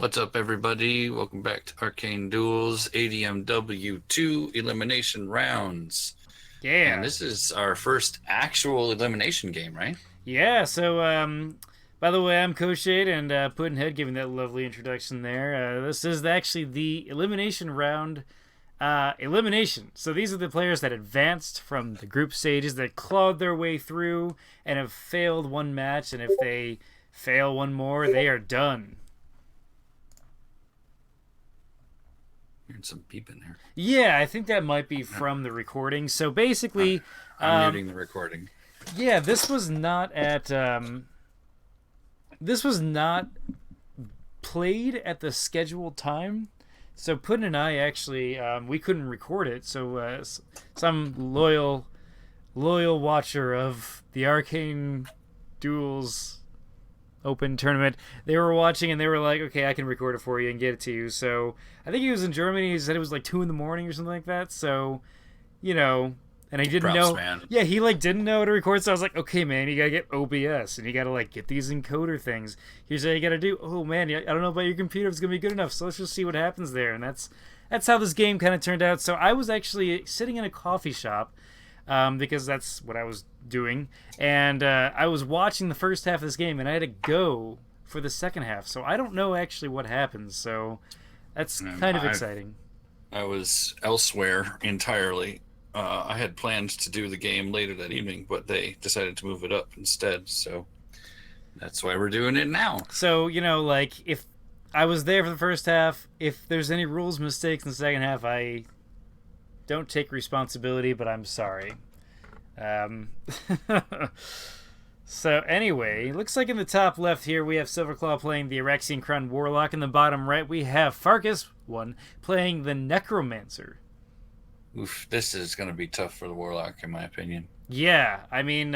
What's up, everybody? Welcome back to Arcane Duels ADMW 2 elimination rounds. And Yeah. this is our first actual elimination game, right? Yeah, by the way, I'm Koshade and Puddnhead giving that lovely introduction there. This is actually the elimination round elimination. So these are the players that advanced from the group stages that clawed their way through and have failed one match, and if they fail one more, they are done. Hearing some beeping here. Yeah, I think that might be from the recording. So basically, I'm muting the recording. yeah, this was not played at the scheduled time. So Puddin and I actually we couldn't record it. So some loyal watcher of the Arcane Duels Open tournament, they were watching and they were like, "Okay, I can record it for you and get it to you." So I think he was in Germany. He said it was like 2 in the morning or something like that. So you know, and he didn't Props, know. man. Yeah, he like didn't know how to record. So I was like, okay, man, you gotta get OBS and you gotta like get these encoder things. Here's what you gotta do. Oh man, I don't know about your computer if it's gonna be good enough. So let's just see what happens there. And that's how this game kind of turned out. So I was actually sitting in a coffee shop because that's what I was doing, and I was watching the first half of this game, and I had to go for the second half. So I don't know actually what happens. So that's kind of exciting. I was elsewhere entirely. I had planned to do the game later that evening, but they decided to move it up instead. So that's why we're doing it now. So like if I was there for the first half, if there's any rules mistakes in the second half, I don't take responsibility, but I'm sorry. Um, so anyway, looks like in the top left here we have Silverclaw playing the Araxian Crown Warlock. In the bottom right we have Farkas1 playing the Necromancer. Oof, this is going to be tough for the Warlock, in my opinion. Yeah, I mean,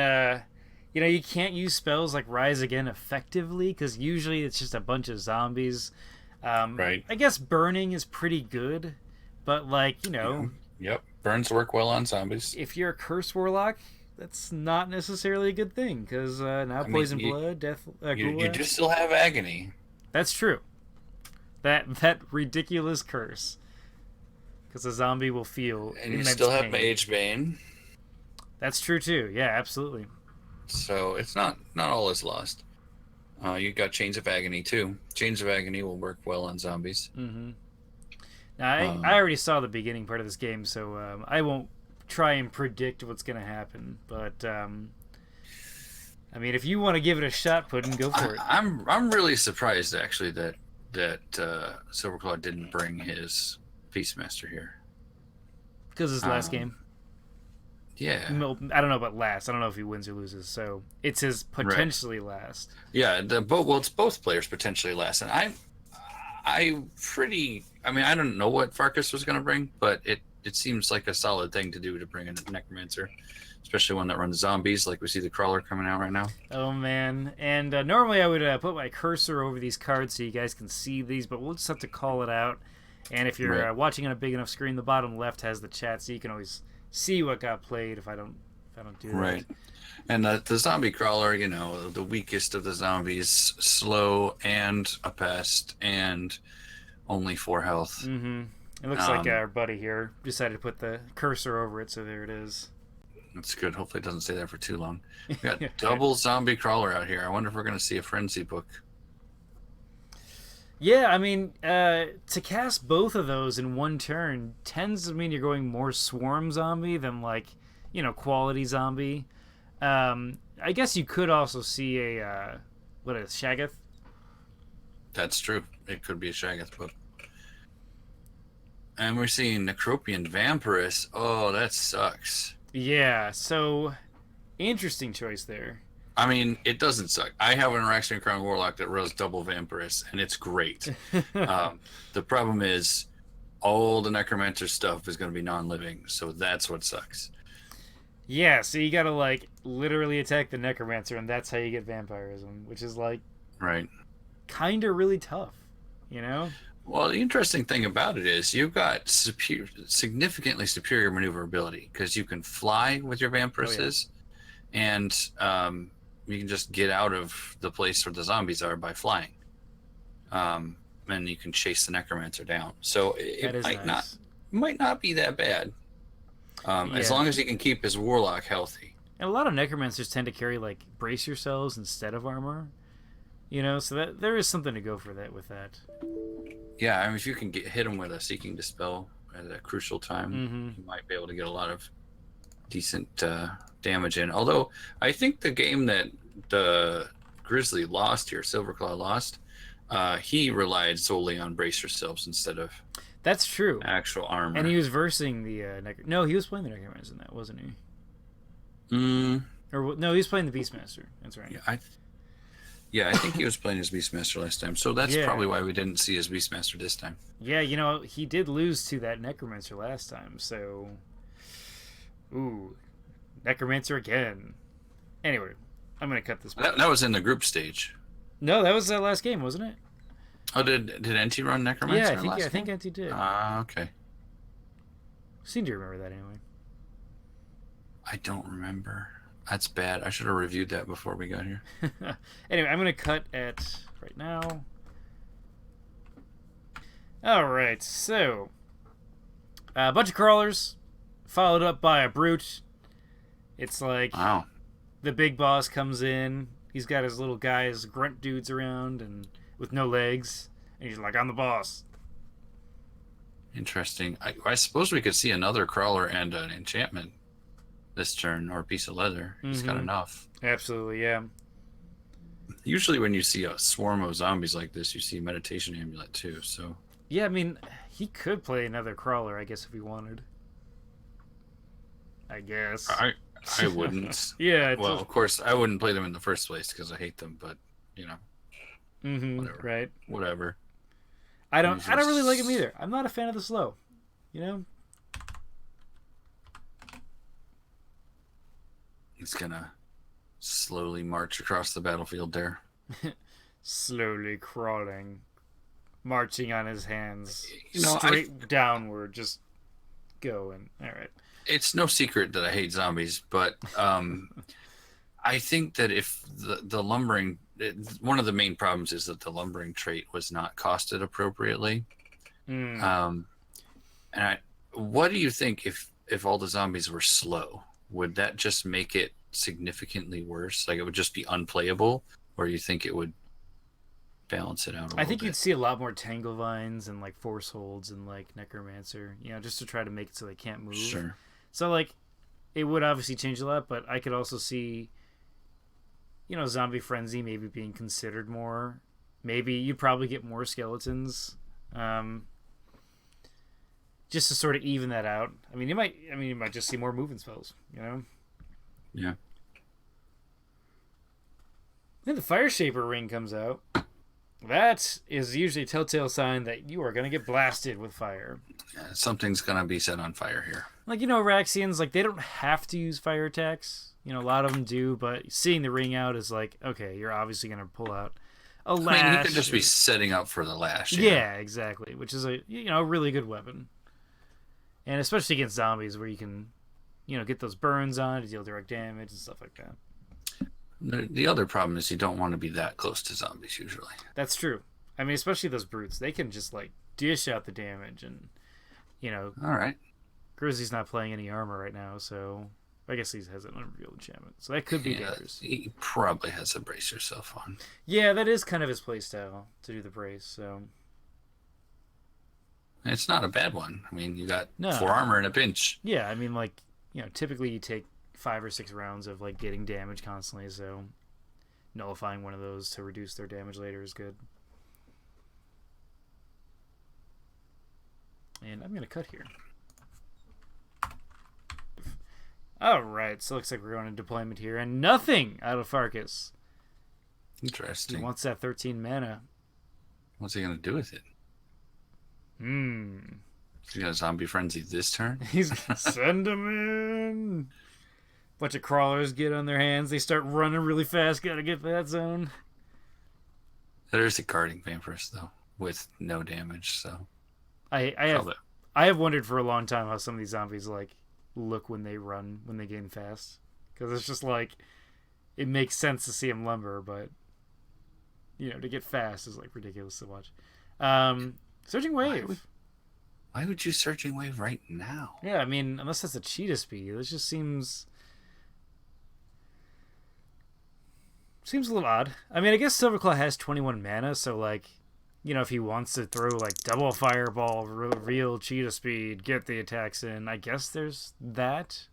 you can't use spells like Rise Again effectively because usually it's just a bunch of zombies. Right. I guess Burning is pretty good, but like, Yep. Burns work well on zombies. if you're a Curse Warlock, that's not necessarily a good thing because now Poison Blood, Death, You do still have Agony. That's true. That ridiculous curse. Because a zombie will feel And you immense still have pain. Mage Bane. That's true too. Yeah, absolutely. So it's not all is lost. You got Chains of Agony too. Chains of Agony will work well on zombies. Mm-hmm. Now, I already saw the beginning part of this game, so I won't try and predict what's going to happen. But I mean, if you want to give it a shot, Puddin, go for it. I'm really surprised actually that Silverclaw didn't bring his Beastmaster here. Because it's last game. Yeah. I don't know about last. I don't know if he wins or loses. So it's his potentially last. Yeah. It's both players potentially last, and I mean, I don't know what Farkas was going to bring, but it seems like a solid thing to do to bring in a Necromancer, especially one that runs zombies, like we see the Crawler coming out right now. Oh, man. And normally I would put my cursor over these cards so you guys can see these, but we'll just have to call it out. And if you're watching on a big enough screen, the bottom left has the chat, so you can always see what got played if I don't do that. Right. And the zombie Crawler, the weakest of the zombies, slow and a pest and only 4 health. Mm-hmm. It looks like our buddy here decided to put the cursor over it, so there it is. That's good. Hopefully it doesn't stay there for too long. We got double zombie Crawler out here. I wonder if we're going to see a Frenzy book. Yeah, I mean, to cast both of those in one turn tends to mean you're going more swarm zombie than like, quality zombie. I guess you could also see a what is Shaggoth? That's true. It could be a Shaggoth book. And we're seeing Necropian Vampirus. Oh, that sucks. Yeah, so interesting choice there. I mean, it doesn't suck. I have an Araxian Crown Warlock that runs double Vampirus, and it's great. The problem is all the Necromancer stuff is going to be non-living, so that's what sucks. Yeah, so you got to, like, literally attack the Necromancer, and that's how you get vampirism, which is, like, right, kind of really tough, Well, the interesting thing about it is you've got significantly superior maneuverability because you can fly with your Vampiruses, and you can just get out of the place where the zombies are by flying. and you can chase the Necromancer down. So That it is nice. might not be that bad. As Yeah. long as he can keep his Warlock healthy. And a lot of Necromancers tend to carry like brace yourselves instead of armor. You know, so that there is something to go for that with that. Yeah, I mean, if you can hit him with a Seeking Dispel at a crucial time, you might be able to get a lot of decent damage in. Although, I think the game that the Grizzly lost here, Silverclaw lost, he relied solely on brace yourselves instead of That's true. actual armor. And he was versing the No, he was playing the Necromancer in that, wasn't he? Or no, he was playing the Beastmaster. That's right. Yeah, I think he was playing his Beastmaster last time, so that's probably why we didn't see his Beastmaster this time. Yeah, you know, he did lose to that Necromancer last time, so... Ooh. Necromancer again. Anyway, I'm going to cut this part. That was in the group stage. No, that was that last game, wasn't it? Oh, did NT run Necromancer Yeah, I think NT did. Okay. Seem to remember that anyway. I don't remember. That's bad. I should have reviewed that before we got here. Anyway, I'm going to cut at right now. Alright, so... a bunch of crawlers, followed up by a brute. It's like... Wow. The big boss comes in. He's got his little guys, grunt dudes around, and with no legs. And he's like, I'm the boss. Interesting. I suppose we could see another crawler and an enchantment this turn, or a piece of leather. He's got enough. Absolutely, yeah. Usually when you see a swarm of zombies like this, you see Meditation Amulet too, so... Yeah, I mean, he could play another crawler, I guess, if he wanted. I guess. I wouldn't. Yeah. Well, of course, I wouldn't play them in the first place because I hate them, but, you know. Whatever. Right. Whatever. I don't really like him either. I'm not a fan of the slow. You know? He's gonna slowly march across the battlefield there. Slowly crawling. Marching on his hands. You know, straight downward, just going. Alright. It's no secret that I hate zombies, but I think that if the lumbering... one of the main problems is that the lumbering trait was not costed appropriately. What do you think if all the zombies were slow? Would that just make it significantly worse? Like it would just be unplayable? Or you think it would balance it out a little I think bit? you'd see a lot more tangle vines and like force holds and like Necromancer, you know, just to try to make it so they can't move. Sure. So like it would obviously change a lot, but I could also see, you know, Zombie Frenzy maybe being considered more. Maybe you'd probably get more skeletons. Just to sort of even that out. You might just see more movement spells, you know? Yeah. Then the Fire Shaper ring comes out. That is usually a telltale sign that you are going to get blasted with fire. Yeah, something's going to be set on fire here. Like, you know, Raxians, like, they don't have to use fire attacks. You know, a lot of them do, but seeing the ring out is like, okay, you're obviously going to pull out a lash. I mean, he could just be setting up for the lash. Yeah, exactly, which is a, you know, really good weapon. And especially against zombies where you can, you know, get those burns on to deal direct damage and stuff like that. The other problem is you don't want to be that close to zombies usually. That's true. I mean, especially those brutes. They can just, like, dish out the damage and, you know. All right. Grizzly's not playing any armor right now, so I guess he has an unrevealed enchantment. So that could be dangerous. He probably has a brace yourself on. Yeah, that is kind of his playstyle to do the brace, so. It's not a bad one. I mean, you got 4 armor in a pinch. Yeah, I mean, like, you know, typically you take 5 or 6 rounds of, like, getting damage constantly, so nullifying one of those to reduce their damage later is good. And I'm going to cut here. Alright, so it looks like we're going to deployment here, and nothing out of Farkas. Interesting. He wants that 13 mana. What's he going to do with it? Hmm. He's got a zombie frenzy this turn? He's send him in. Bunch of crawlers get on their hands. They start running really fast. Gotta get that zone. There's a carding Vampirist, though, with no damage, so... I have wondered for a long time how some of these zombies, like, look when they run, when they gain fast. Because it's just like, it makes sense to see them lumber, but, you know, to get fast is, like, ridiculous to watch. Searching Wave. Why would you Searching Wave right now? Yeah, I mean, unless that's a cheetah speed, this just seems a little odd. I mean, I guess Silverclaw has 21 mana, so like, you know, if he wants to throw like double fireball, real cheetah speed, get the attacks in, I guess there's that.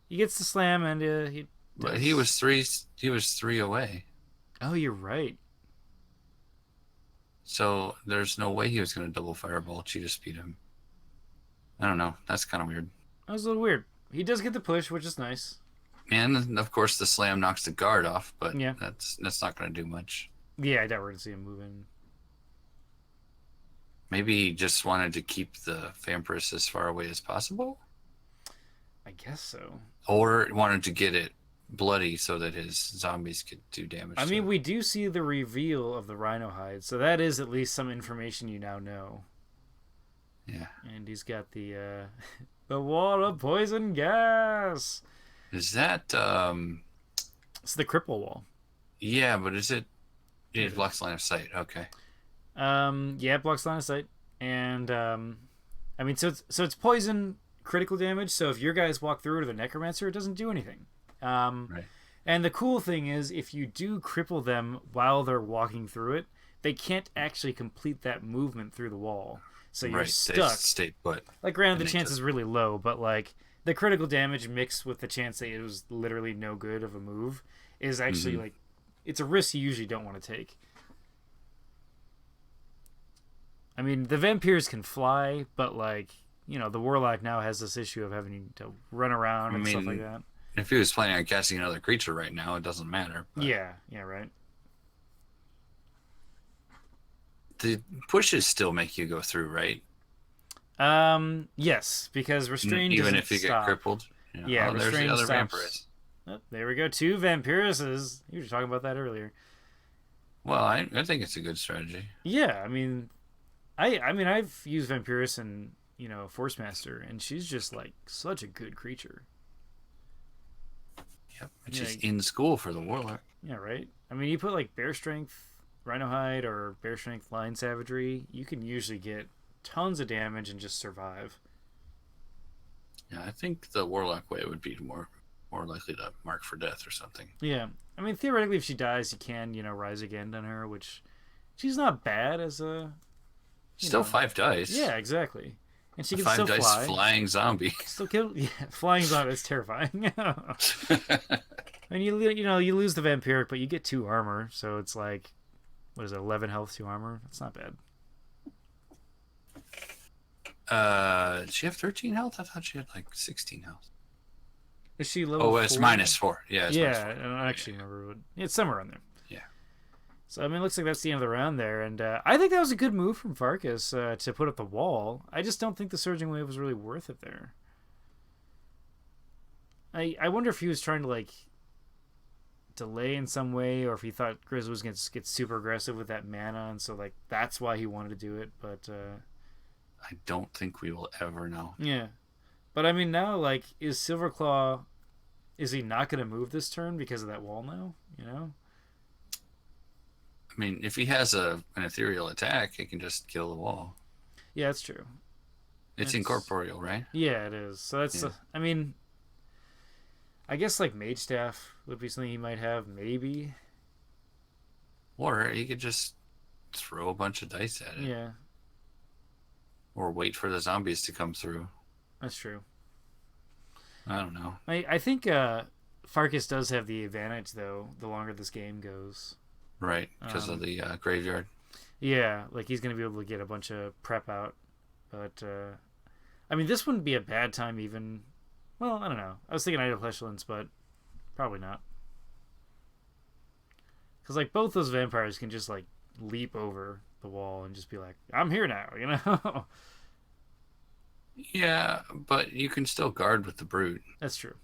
He gets the slam, and he. But he was three. He was 3 away. Oh, you're right. So there's no way he was going to double fireball cheetah speed him. I don't know. That's kind of weird. That was a little weird. He does get the push, which is nice. And of course, the slam knocks the guard off, but yeah, that's not going to do much. Yeah, I doubt we're going to see him move in. Maybe he just wanted to keep the Vampirus as far away as possible? I guess so. Or wanted to get it bloody so that his zombies could do damage. I mean, we do see the reveal of the rhino hide, so that is at least some information you now know. Yeah. And he's got the the wall of poison gas. Is that It's the cripple wall. Yeah, but is it blocks line of sight? Okay. Yeah, it blocks line of sight. And I mean, so it's poison critical damage, so if your guys walk through to the Necromancer, it doesn't do anything. Right. And the cool thing is, if you do cripple them while they're walking through it, they can't actually complete that movement through the wall. So you're stuck. They stay put. Like, granted, the chance is really low, but like the critical damage mixed with the chance that it was literally no good of a move is actually like, it's a risk you usually don't want to take. I mean, the vampires can fly, but like, you know, the Warlock now has this issue of having to run around and stuff like that. If he was planning on casting another creature right now, it doesn't matter. But Yeah, right. the pushes still make you go through, right? Yes, because restrain even doesn't if you stop. get crippled. Yeah, there's the restrain other stops. Vampirus. Oh, there we go. 2 Vampiruses. You were talking about that earlier. Well, I think it's a good strategy. Yeah, I mean, I've used Vampirus in, you know, Force Master, and she's just like such a good creature. Yep, it's just in school for the Warlock. Yeah, right. I mean, you put like Bear Strength, Rhino Hide, or Bear Strength Lion Savagery, you can usually get tons of damage and just survive. Yeah, I think the Warlock way would be more likely to mark for death or something. Yeah, I mean, theoretically, if she dies, you can, you know, rise again on her, which she's not bad as a. Still 5 dice. Yeah, exactly. And she can 5 still dice fly. flying zombie. Still kill. Yeah, flying zombie is terrifying. And you lose the vampiric, but you get 2 armor, so it's like, what is it, 11 health, 2 armor? That's not bad. Does she have 13 health? I thought she had like 16 health. Is she level? Oh, it's -4. Yeah, it's yeah. -4. I don't actually remember what. It's somewhere on there. Yeah. So I mean, it looks like that's the end of the round there, and I think that was a good move from Farkas to put up the wall. I just don't think the Surging Wave was really worth it there. I wonder if he was trying to like delay in some way, or if he thought Grizz was going to get super aggressive with that mana, and so like that's why he wanted to do it. But I don't think we will ever know. Yeah, but I mean now, like, is Silverclaw? Is he not going to move this turn because of that wall now? You know. I mean, if he has an ethereal attack, he can just kill the wall. Yeah, that's true. It's incorporeal, right? Yeah, it is. So that's. I mean, I guess like Mage Staff would be something he might have, maybe. Or he could just throw a bunch of dice at it. Yeah. Or wait for the zombies to come through. That's true. I don't know. I think Farkas does have the advantage, though, the longer this game goes. Right, because of the graveyard. Yeah, like he's going to be able to get a bunch of prep out. But, I mean, this wouldn't be a bad time even. Well, I don't know. I was thinking Idle Pestilence, but probably not. Because, like, both those vampires can just, like, leap over the wall and just be like, I'm here now, you know? Yeah, but you can still guard with the Brute. That's true.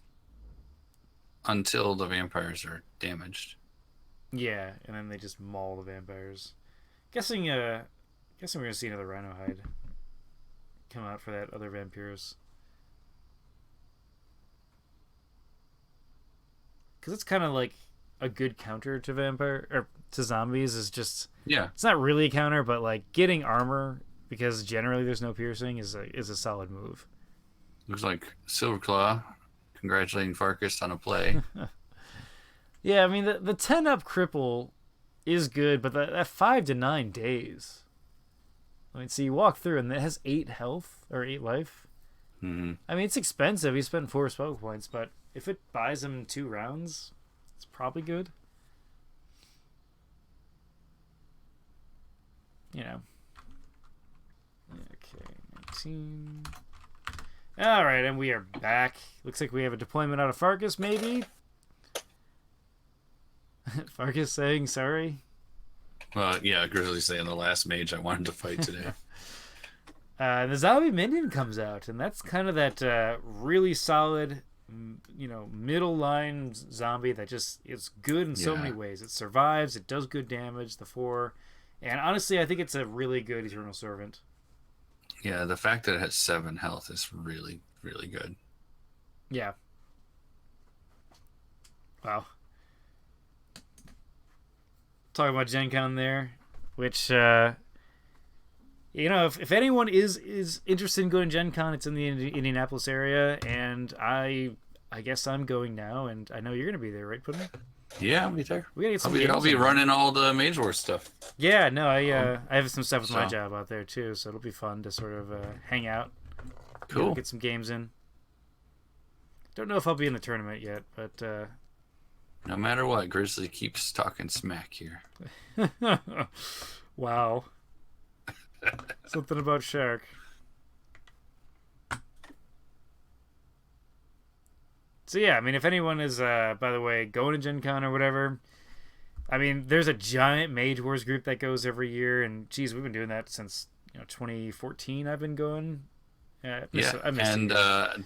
Until the vampires are damaged. Yeah, and then they just maul the vampires. Guessing we're gonna see another Rhino Hide come out for that other Vampirus. Because it's kind of like a good counter to vampire, or to zombies is just Yeah. it's not really a counter, but like getting armor because generally there's no piercing is a solid move. Looks like Silverclaw congratulating Farkas on a play. Yeah, I mean the 10 up cripple is good, but that 5 to 9 days. I mean, so you walk through and it has 8 health or 8 life. Mm-hmm. I mean, it's expensive. He spent 4 spell points, but if it buys him 2 rounds, it's probably good. You know. Okay, 19. All right, and we are back. Looks like we have a deployment out of Farkas, maybe. Farkas saying sorry. Well, yeah, Grizzly's saying the last mage I wanted to fight today. The zombie minion comes out, and that's kind of that really solid, middle line zombie that just it's good in so many ways. It survives, it does good damage, the 4, and honestly, I think it's a really good Eternal Servant. Yeah, the fact that it has 7 health is really, really good. Yeah. Wow. Talking about Gen Con there, which if anyone is interested in going to Gen Con, it's in the Indianapolis area, and I guess I'm going now, and I know you're going to be there, right, Puddnhead? Yeah, I'll be there. We gotta get some I'll be running all the Mage Wars stuff. Yeah, no, I have some stuff with my job out there too, so it'll be fun to sort of hang out. Cool. Get some games in. Don't know if I'll be in the tournament yet, but no matter what, Grizzly keeps talking smack here. Wow. Something about Shark. So yeah, I mean, if anyone is, by the way, going to Gen Con or whatever, I mean, there's a giant Mage Wars group that goes every year, and geez, we've been doing that since 2014. I've been going. I miss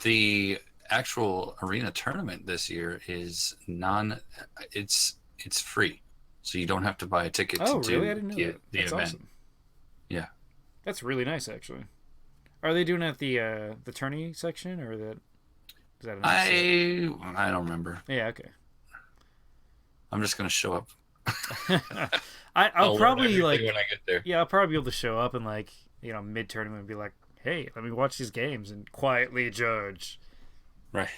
the actual arena tournament this year is it's free, so you don't have to buy a ticket to do really? I didn't know that. the That's event. Awesome. Yeah, that's really nice, actually. Are they doing it at the tourney section or the? Is that I don't remember. Yeah, okay. I'm just gonna show up. I'll probably when I get there. Yeah, I'll probably be able to show up and mid tournament and be like, hey, let me watch these games and quietly judge. Right.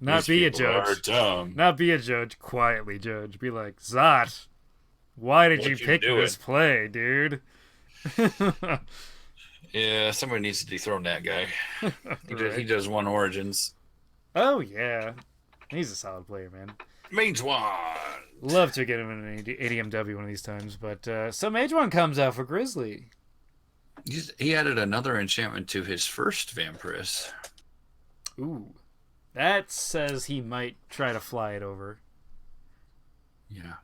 Not These be a people judge. are dumb. Not be a judge. Quietly judge. Be like, Zot, why did you pick this play, dude? Yeah, somebody needs to dethrone that guy. Right. He does 1 Origins. Oh yeah, he's a solid player, man. Mage One. Love to get him in an ADMW one of these times, but so Mage One comes out for Grizzly. He added another enchantment to his first Vampirist. Ooh, that says he might try to fly it over. Yeah.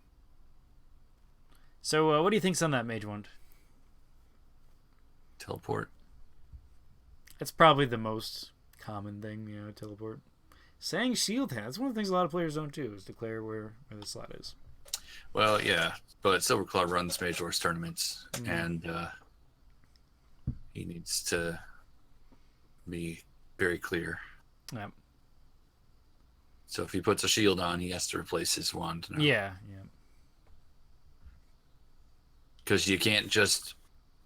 So what do you think's on that Mage One? Teleport. It's probably the most common thing, teleport. Saying shield hand. That's one of the things a lot of players don't do, is declare where the slot is. Well, yeah, but Silverclaw runs Mage Wars tournaments, and he needs to be very clear. Yeah. So if he puts a shield on, he has to replace his wand now. Yeah. Because you can't just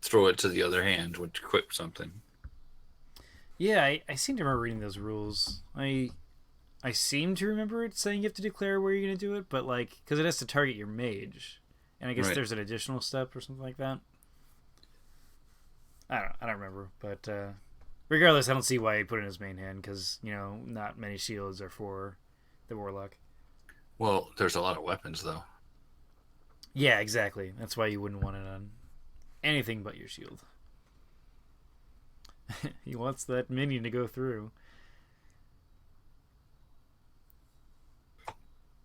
throw it to the other hand to equip something. Yeah, I seem to remember reading those rules. I seem to remember it saying you have to declare where you're going to do it, but because it has to target your mage. And I guess there's an additional step or something like that. I don't remember, but regardless, I don't see why he put it in his main hand, because, not many shields are for the Warlock. Well, there's a lot of weapons, though. Yeah, exactly. That's why you wouldn't want it on anything but your shield. He wants that minion to go through.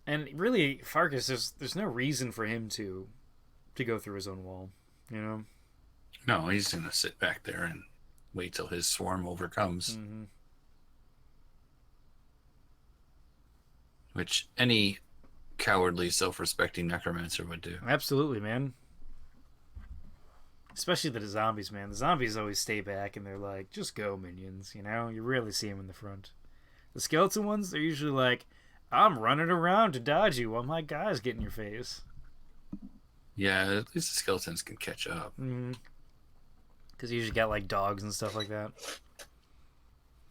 And really, Farkas, there's no reason for him to go through his own wall, No, he's going to sit back there and wait till his swarm overcomes. Mm-hmm. Which any cowardly, self-respecting necromancer would do. Absolutely, man. Especially the zombies, man. The zombies always stay back and they're like, just go, minions, You rarely see them in the front. The skeleton ones, they're usually like, I'm running around to dodge you while my guys get in your face. Yeah, at least the skeletons can catch up. Because you usually got like dogs and stuff like that.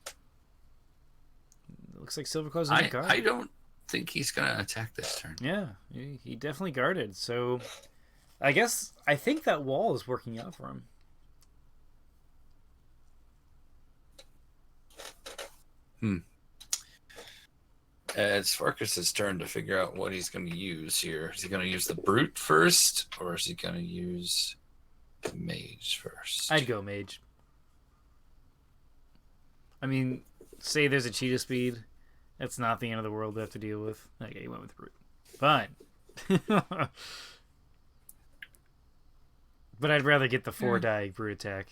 It looks like Silverclaw's in the guard. I don't think he's going to attack this turn. Yeah, he definitely guarded. So I think that wall is working out for him. It's Farkas' turn to figure out what he's going to use here. Is he going to use the brute first, or is he going to use the mage first? I'd go mage. I mean, say there's a cheetah speed. That's not the end of the world to have to deal with. Okay, you went with brute. Fine. But I'd rather get the 4-die brute attack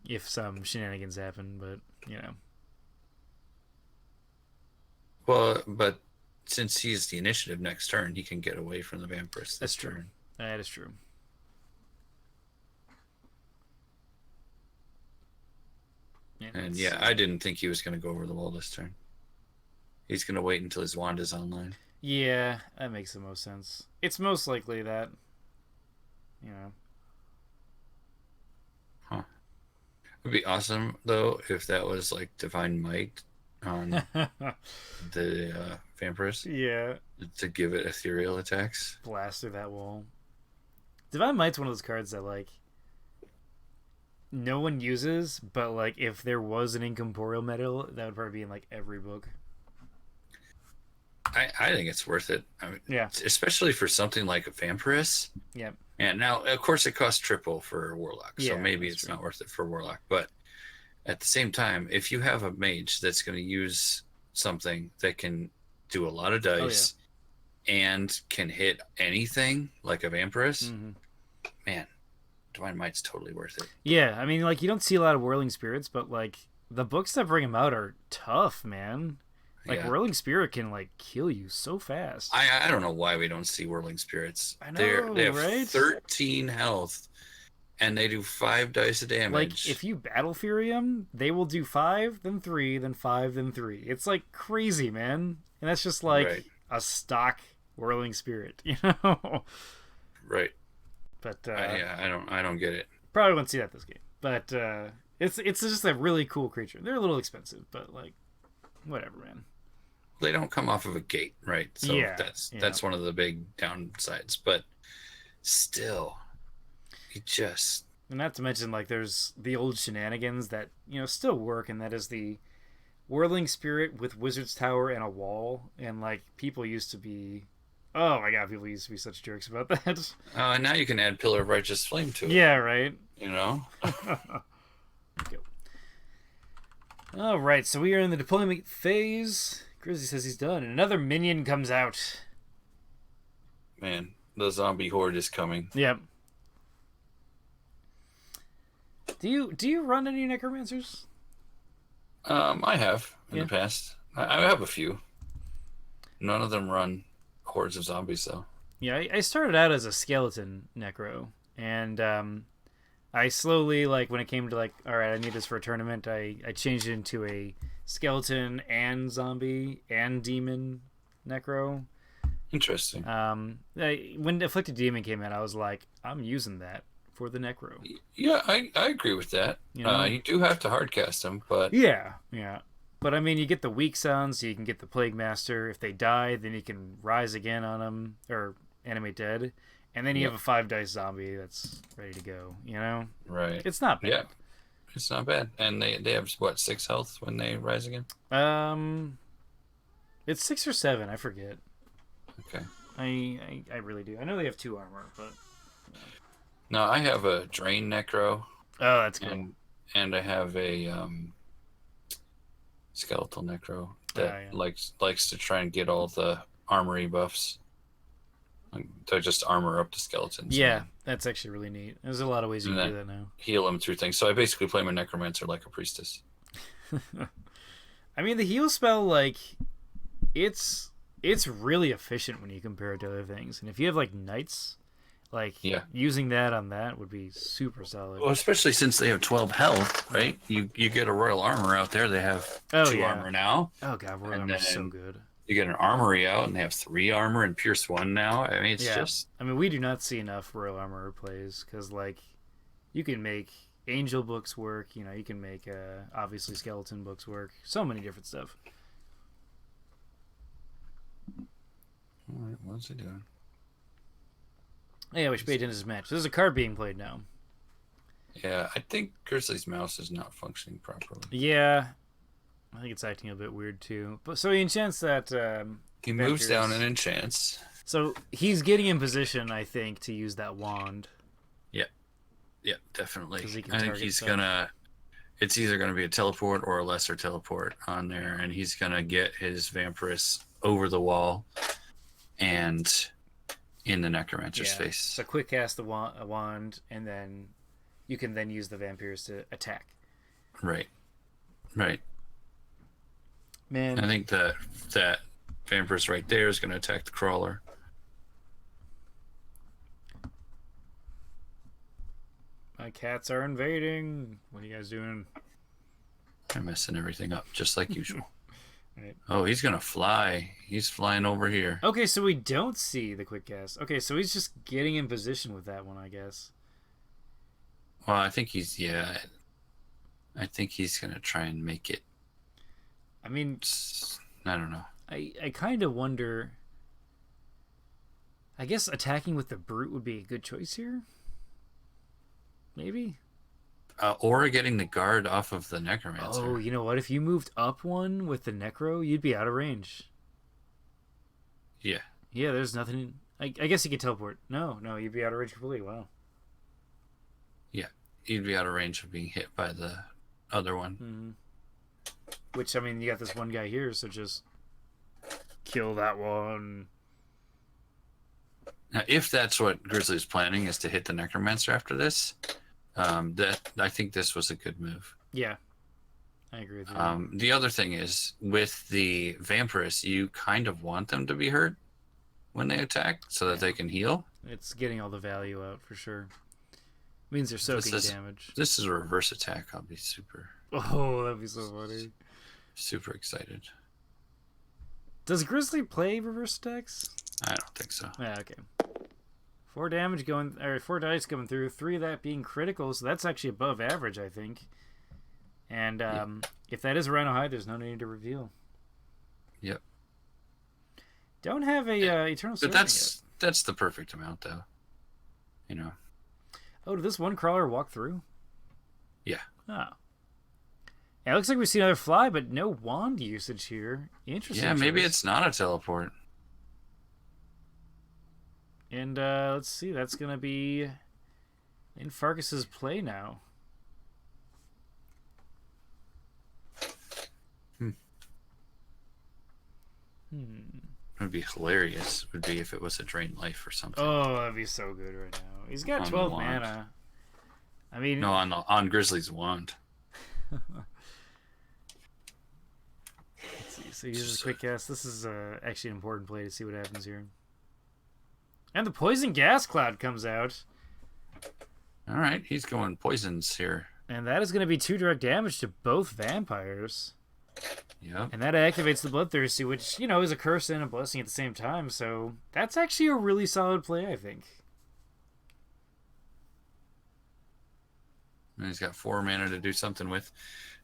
if some shenanigans happen, but, you know. Well, but since he's the initiative next turn, he can get away from the vampires this true. turn. That is true. Yeah, and yeah, I didn't think he was going to go over the wall this turn. He's going to wait until his wand is online. Yeah, that makes the most sense. It's most likely that, you know. Huh. It'd be awesome, though, if that was like Divine Might on the vampires. Yeah. To give it ethereal attacks. Blast through that wall. Divine Might's one of those cards that, like, no one uses, but, like, if there was an incorporeal medal, that would probably be in, like, every book. I think it's worth it. I mean, yeah. Especially for something like a vampiress. Yep. And now, of course, it costs triple for Warlock, so yeah, maybe it's not worth it for Warlock. But at the same time, if you have a mage that's going to use something that can do a lot of dice and can hit anything like a vampiress, man, Divine Might's totally worth it. Yeah, I mean, like, you don't see a lot of Whirling Spirits, but, like, the books that bring them out are tough, man. Like, Whirling Spirit can, like, kill you so fast. I don't know why we don't see Whirling Spirits. I know, they have right? 13 health, and they do 5 dice of damage. Like, if you Battle Fury them, they will do 5, then 3, then 5, then 3. It's, like, crazy, man. And that's just, like, a stock Whirling Spirit, you know? Right. But, I don't get it. Probably won't see that this game. But, it's just a really cool creature. They're a little expensive, but, like, whatever, man. They don't come off of a gate, right? So that's one of the big downsides. But still, you just... And not to mention, like, there's the old shenanigans that, you know, still work, and that is the Whirling Spirit with Wizard's Tower and a wall. And, like, people used to be... Oh, my God, people used to be such jerks about that. Now you can add Pillar of Righteous Flame to it. Yeah, right? You know? All right, so we are in the deployment phase. Grizzly says he's done, and another minion comes out. Man, the zombie horde is coming. Yep. Do you run any necromancers? I have in the past. I have a few. None of them run hordes of zombies, though. Yeah, I started out as a skeleton necro, and I slowly, like, when it came to, like, all right, I need this for a tournament, I changed it into a skeleton and zombie and demon necro. Interesting. When Afflicted Demon came in, I was like, I'm using that for the necro. Yeah, I agree with that. You know? You do have to hardcast them, but... Yeah. But, I mean, you get the weak sounds, so you can get the Plague Master. If they die, then you can rise again on them, or animate dead. And then you have a 5-dice zombie that's ready to go, you know? Right. It's not bad. Yeah. It's not bad. And they have, what, 6 health when they rise again? It's 6 or 7, I forget. Okay. I really do. I know they have 2 armor, but... No, I have a Drain Necro. Oh, that's good. And I have a Skeletal Necro that likes to try and get all the armory buffs. To just armor up the skeletons. Yeah, that's actually really neat. There's a lot of ways you can do that now. Heal them through things. So I basically play my Necromancer like a priestess. I mean, the heal spell, like, it's really efficient when you compare it to other things. And if you have, like, knights, like, using that on that would be super solid. Well, especially since they have 12 health, right? You get a Royal Armor out there. They have 2 armor now. Oh, God, Royal Armor is so good. You get an armory out, and they have 3 armor and Pierce 1 now. I mean, it's Yeah. just... I mean, we do not see enough Royal Armorer plays because, like, you can make Angel books work. You know, you can make obviously Skeleton books work. So many different stuff. All right, what's he doing? Yeah, we should pay attention to this match. There's a card being played now. Yeah, I think Grizzly's mouse is not functioning properly. Yeah, I think it's acting a bit weird too. But so he enchants that. He moves down and enchants. So he's getting in position, I think, to use that wand. Yeah, definitely. He I think he's gonna. It's either gonna be a teleport or a lesser teleport on there, and he's gonna get his Vampirus over the wall, and in the Necromancer's face. So quick cast a wand, and then you can then use the Vampirus to attack. Right. Man, I think that Vampirus right there is gonna attack the crawler. my cats are invading. What are you guys doing? I'm messing everything up just like usual. Right. Oh, he's gonna fly. He's flying over here. Okay, so we don't see the quick cast. Okay, so he's just getting in position with that one, I guess. Well, I think he's I think he's gonna try and make it. I mean, I don't know. I kind of wonder. I guess attacking with the brute would be a good choice here. Maybe. Or getting the guard off of the Necromancer. Oh, you know what? If you moved up one with the Necro, you'd be out of range. Yeah. Yeah, there's nothing. I guess you could teleport. No, you'd be out of range completely. Wow. Yeah, you'd be out of range of being hit by the other one. Mm-hmm. Which, I mean, you got this one guy here, so just kill that one. Now, if that's what Grizzly's planning, is to hit the Necromancer after this, I think this was a good move. Yeah, I agree with you. The other thing is, with the Vampirus, you kind of want them to be hurt when they attack so that they can heal. It's getting all the value out for sure. Means they're soaking damage. This is a reverse attack. I'll be super that'd be so funny. Super excited. Does Grizzly play reverse attacks? I don't think so. Yeah, okay. 4 damage going, or 4 dice coming through. 3 of that being critical, so that's actually above average, I think. And if that is a Rhino Hide, there's no need to reveal. Yep. Don't have a Eternal Servant yet. That's the perfect amount, though. You know. Oh, did this one crawler walk through? Yeah. Oh. Yeah, it looks like we see another fly, but no wand usage here. Interesting. Yeah, maybe choice. it's not a teleport. And let's see, that's going to be in Farkas' play now. It would be hilarious. Would be if it was a drain life or something. Oh, that'd be so good right now. He's got 12 mana. I mean, no, on Grizzly's wand. Let's see. So he uses a quick cast. This is actually an important play to see what happens here. And the poison gas cloud comes out. All right, he's going poisons here. And that is going to be 2 direct damage to both vampires. Yep. And that activates the Bloodthirsty, which, you know, is a curse and a blessing at the same time. So that's actually a really solid play, I think. And he's got 4 mana to do something with.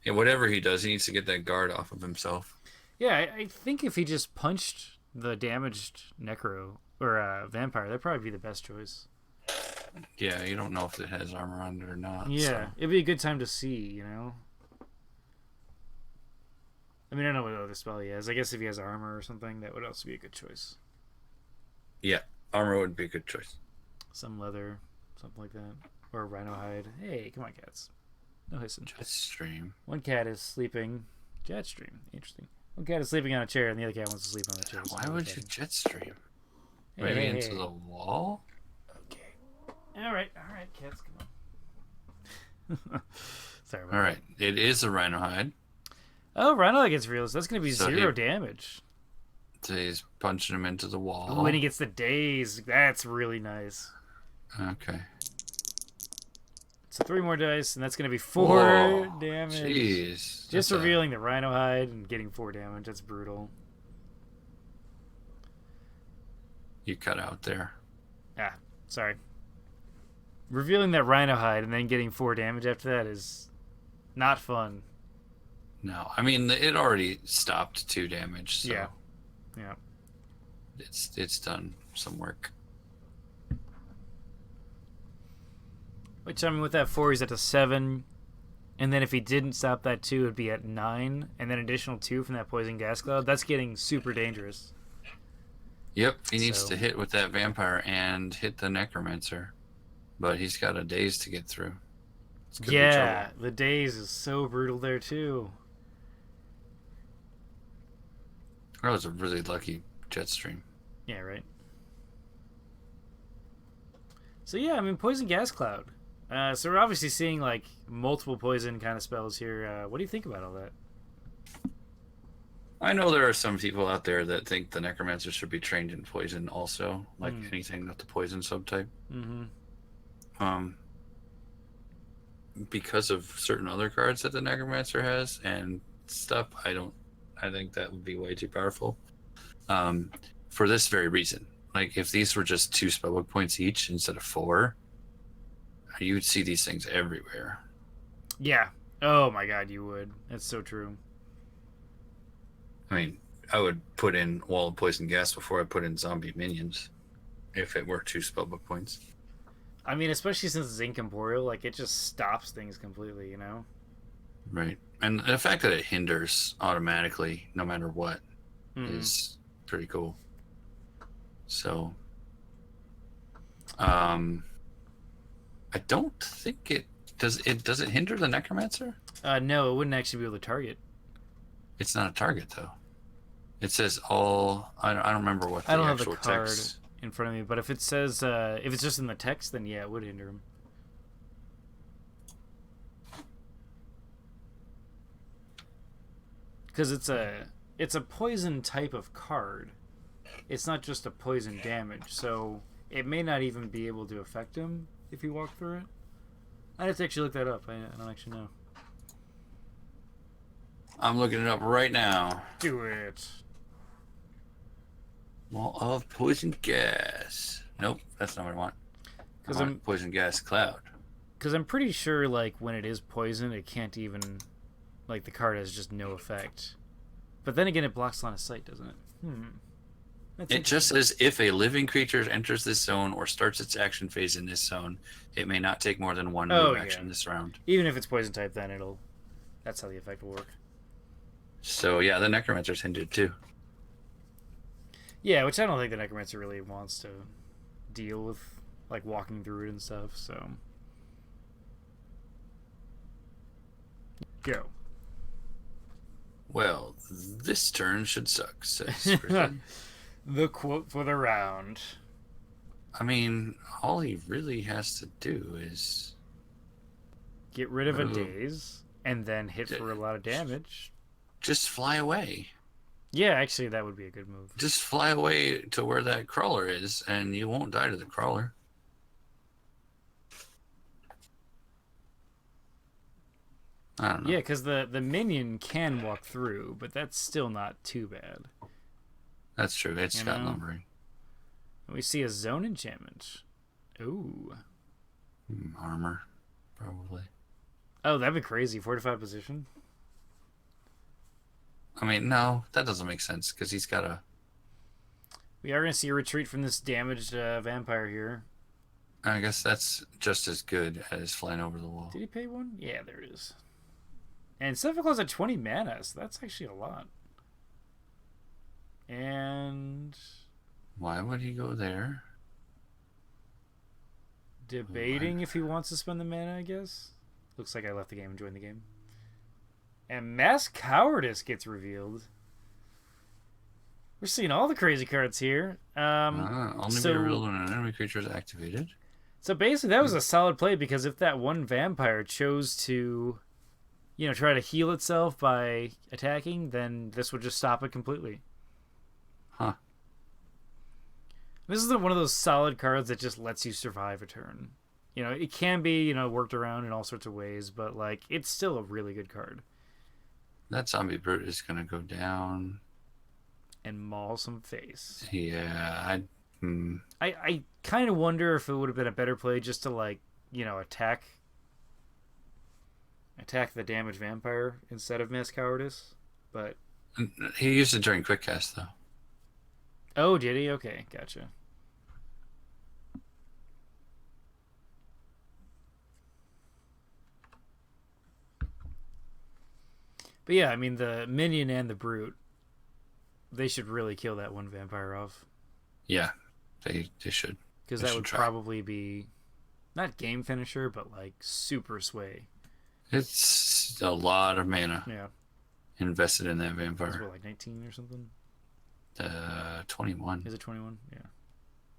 And whatever he does, he needs to get that guard off of himself. Yeah, I think if he just punched the damaged Necro or Vampire, that'd probably be the best choice. Yeah, you don't know if it has armor on it or not. Yeah, so. it'd be a good time to see, you know? I mean, I don't know what other spell he has. I guess if he has armor or something, that would also be a good choice. Yeah, armor would be a good choice. Some leather, something like that. Or rhino hide. Hey, come on, cats. No hissing. Jetstream. One cat is sleeping. Jetstream. Interesting. One cat is sleeping on a chair, and the other cat wants to sleep on the chair. Why would you Jetstream? Hey, Maybe hey, into hey. the wall? Okay. All right, cats, come on. Sorry about All right, it is a rhino hide. Oh, Rhino gets real. So that's going to be So 0 damage. So he's punching him into the wall. Oh, and he gets the daze. That's really nice. Okay. So 3 more dice, and that's going to be 4 Whoa, damage. Jeez. Just revealing the Rhino hide and getting 4 damage. That's brutal. You cut out there. Ah, sorry. Revealing that rhino hide and then getting 4 damage after that is not fun. No, I mean it already stopped 2 damage, so Yeah. Yeah. it's done some work. Which, I mean, with that 4, he's at a 7. And then if he didn't stop that 2, it'd be at 9. And then additional 2 from that poison gas cloud. That's getting super dangerous. Yep, he needs to hit with that vampire and hit the necromancer. But he's got a daze to get through. Yeah, the daze is so brutal there, too. That was a really lucky jet stream. Yeah, right. So, yeah, I mean, poison gas cloud. So we're obviously seeing, like, multiple poison kind of spells here. What do you think about all that? I know there are some people out there that think the necromancer should be trained in poison also, like anything with the poison subtype. Because of certain other cards that the necromancer has and stuff, I think that would be way too powerful. For this very reason. Like, if these were just 2 spellbook points each instead of 4, you would see these things everywhere. Yeah. Oh my god, you would. That's so true. I mean, I would put in Wall of Poison Gas before I put in zombie minions if it were 2 spellbook points. I mean, especially since it's incorporeal, like, it just stops things completely, you know? Right. And the fact that it hinders automatically, no matter what, is pretty cool. So, I don't think it does. Does it hinder the necromancer? No, it wouldn't actually be able to target. It's not a target though. It says all. I don't remember what the I don't have actual the card text. in front of me, but if it says if it's just in the text, then yeah, it would hinder him. Because it's a poison type of card. It's not just a poison damage, so it may not even be able to affect him if you walk through it. I'd have to actually look that up. I don't actually know. I'm looking it up right now. Do it. Wall of Poison Gas. Nope, that's not what I want. Because I want Poison Gas Cloud. Because I'm pretty sure, like, when it is poison, it can't even, like, the card has just no effect. But then again, it blocks line of sight, doesn't it? It just says if a living creature enters this zone or starts its action phase in this zone, it may not take more than 1 move action this round. Even if it's poison type, then that's how the effect will work. So yeah, the necromancer's hindered too. Yeah, which I don't think the necromancer really wants to deal with, like, walking through it and stuff. So go. Well, this turn should suck, says Griffin. The quote for the round. I mean, all he really has to do is get rid of a daze and then hit for a lot of damage. Just fly away. Yeah, actually, that would be a good move. Just fly away to where that crawler is, and you won't die to the crawler. I don't know. Yeah, because the minion can walk through, but that's still not too bad. That's true. It's got lumbering. We see a zone enchantment. Ooh. Armor, probably. Oh, that'd be crazy. Fortified position. I mean, no, that doesn't make sense because he's got a. We are going to see a retreat from this damaged vampire here. I guess that's just as good as flying over the wall. Did he pay 1? Yeah, there it is. And Silverclaw's at 20 mana, so that's actually a lot. And why would he go there? Debating if he wants to spend the mana, I guess. Looks like I left the game and joined the game. And Mass Cowardice gets revealed. We're seeing all the crazy cards here. Only be revealed when an enemy creature is activated. So basically, that was a solid play because if that one vampire chose to, try to heal itself by attacking, then this would just stop it completely. Huh. This is one of those solid cards that just lets you survive a turn. It can be, worked around in all sorts of ways, but, like, it's still a really good card. That zombie brute is going to go down. And maul some face. Yeah, I'd I kind of wonder if it would have been a better play just to like, attack the damaged vampire instead of mass cowardice, but He used it during quick cast though. oh, did he? Okay, gotcha. But yeah, I mean the minion and the brute, they should really kill that one vampire off. Yeah, they should. Because that would probably be not game finisher, but like super sway. It's a lot of mana. Yeah. Invested in that vampire. Is it like 19 or something? 21. Is it 21? Yeah.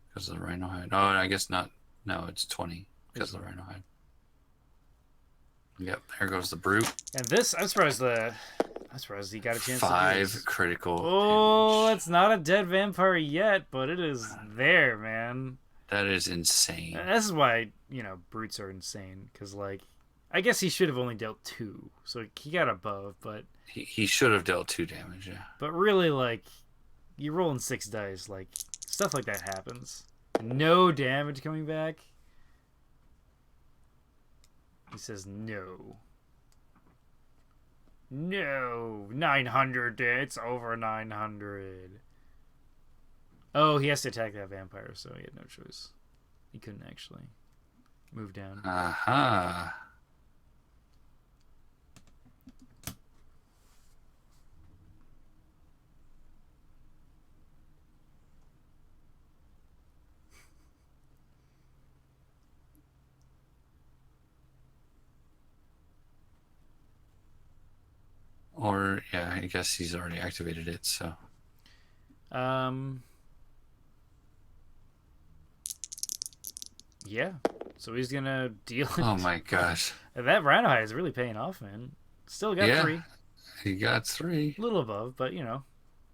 Because of the rhino hide. Oh, I guess not. No, it's 20 because of the rhino hide. Yep, there goes the brute. And this, I'm surprised he got a chance 5 to do critical Oh, damage. it's not a dead vampire yet, but it is there, man. That is insane. And this is why, brutes are insane. Because, like, I guess he should have only dealt 2. So he got above, but... He should have dealt 2 damage, yeah. But really, like, you're rolling 6 dice. Like, stuff like that happens. No damage coming back. He says no. No. 900. It's over 900. Oh, he has to attack that vampire, so he had no choice. He couldn't actually move down. Aha. Or, yeah, I guess he's already activated it, so. Yeah. So he's gonna deal it. Oh my gosh. That rhino hide is really paying off, man. Still got 3. He got 3. A little above, but,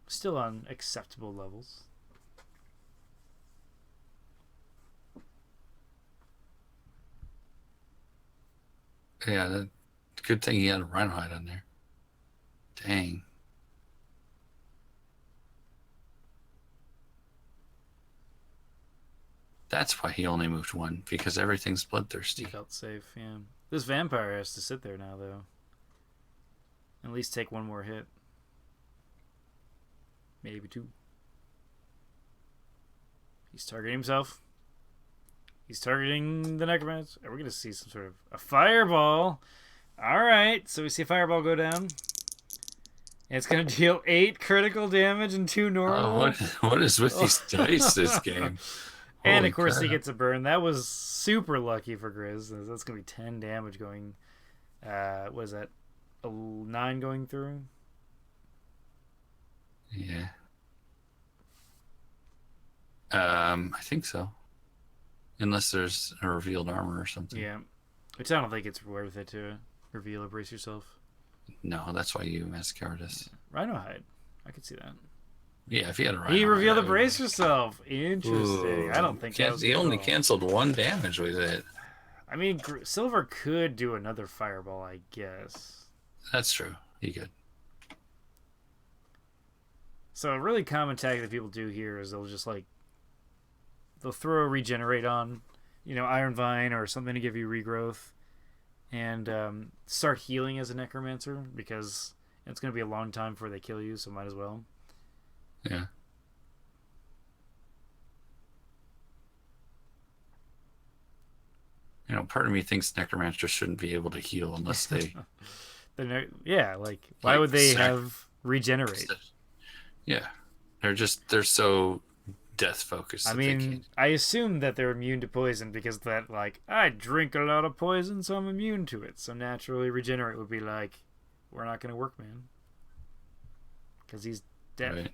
still on acceptable levels. Yeah, good thing he had a rhino hide on there. Dang. That's why he only moved 1, because everything's bloodthirsty. He felt safe, yeah. This vampire has to sit there now, though. At least take 1 more hit. Maybe 2. He's targeting himself. He's targeting the Necromancer. We're going to see some sort of a fireball. Alright, so we see a fireball go down. And it's going to deal 8 critical damage and 2 normal. Oh, what is with these dice this game? And of course he gets a burn. That was super lucky for Grizz. That's going to be 10 damage going. What is that? A 9 going through? Yeah. I think so. Unless there's a revealed armor or something. Yeah. Which I don't think it's worth it to reveal or brace yourself. No, that's why you mass cowardice. Rhino hide. I could see that. Yeah, if he had a rhino. He revealed hide, the brace yourself. Interesting. Ooh, I don't think that was he only canceled 1 damage with it. I mean, Silver could do another fireball, I guess. That's true. He could. So a really common tactic that people do here is they'll throw a regenerate on, Iron Vine or something to give you regrowth, and start healing as a Necromancer because it's going to be a long time before they kill you, so might as well. Yeah. Part of me thinks Necromancers shouldn't be able to heal unless they... why would they have regenerate? Yeah. They're so death focused. I mean, I assume that they're immune to poison because I drink a lot of poison, so I'm immune to it. So naturally, regenerate would be we're not going to work, man. Because he's dead. Right.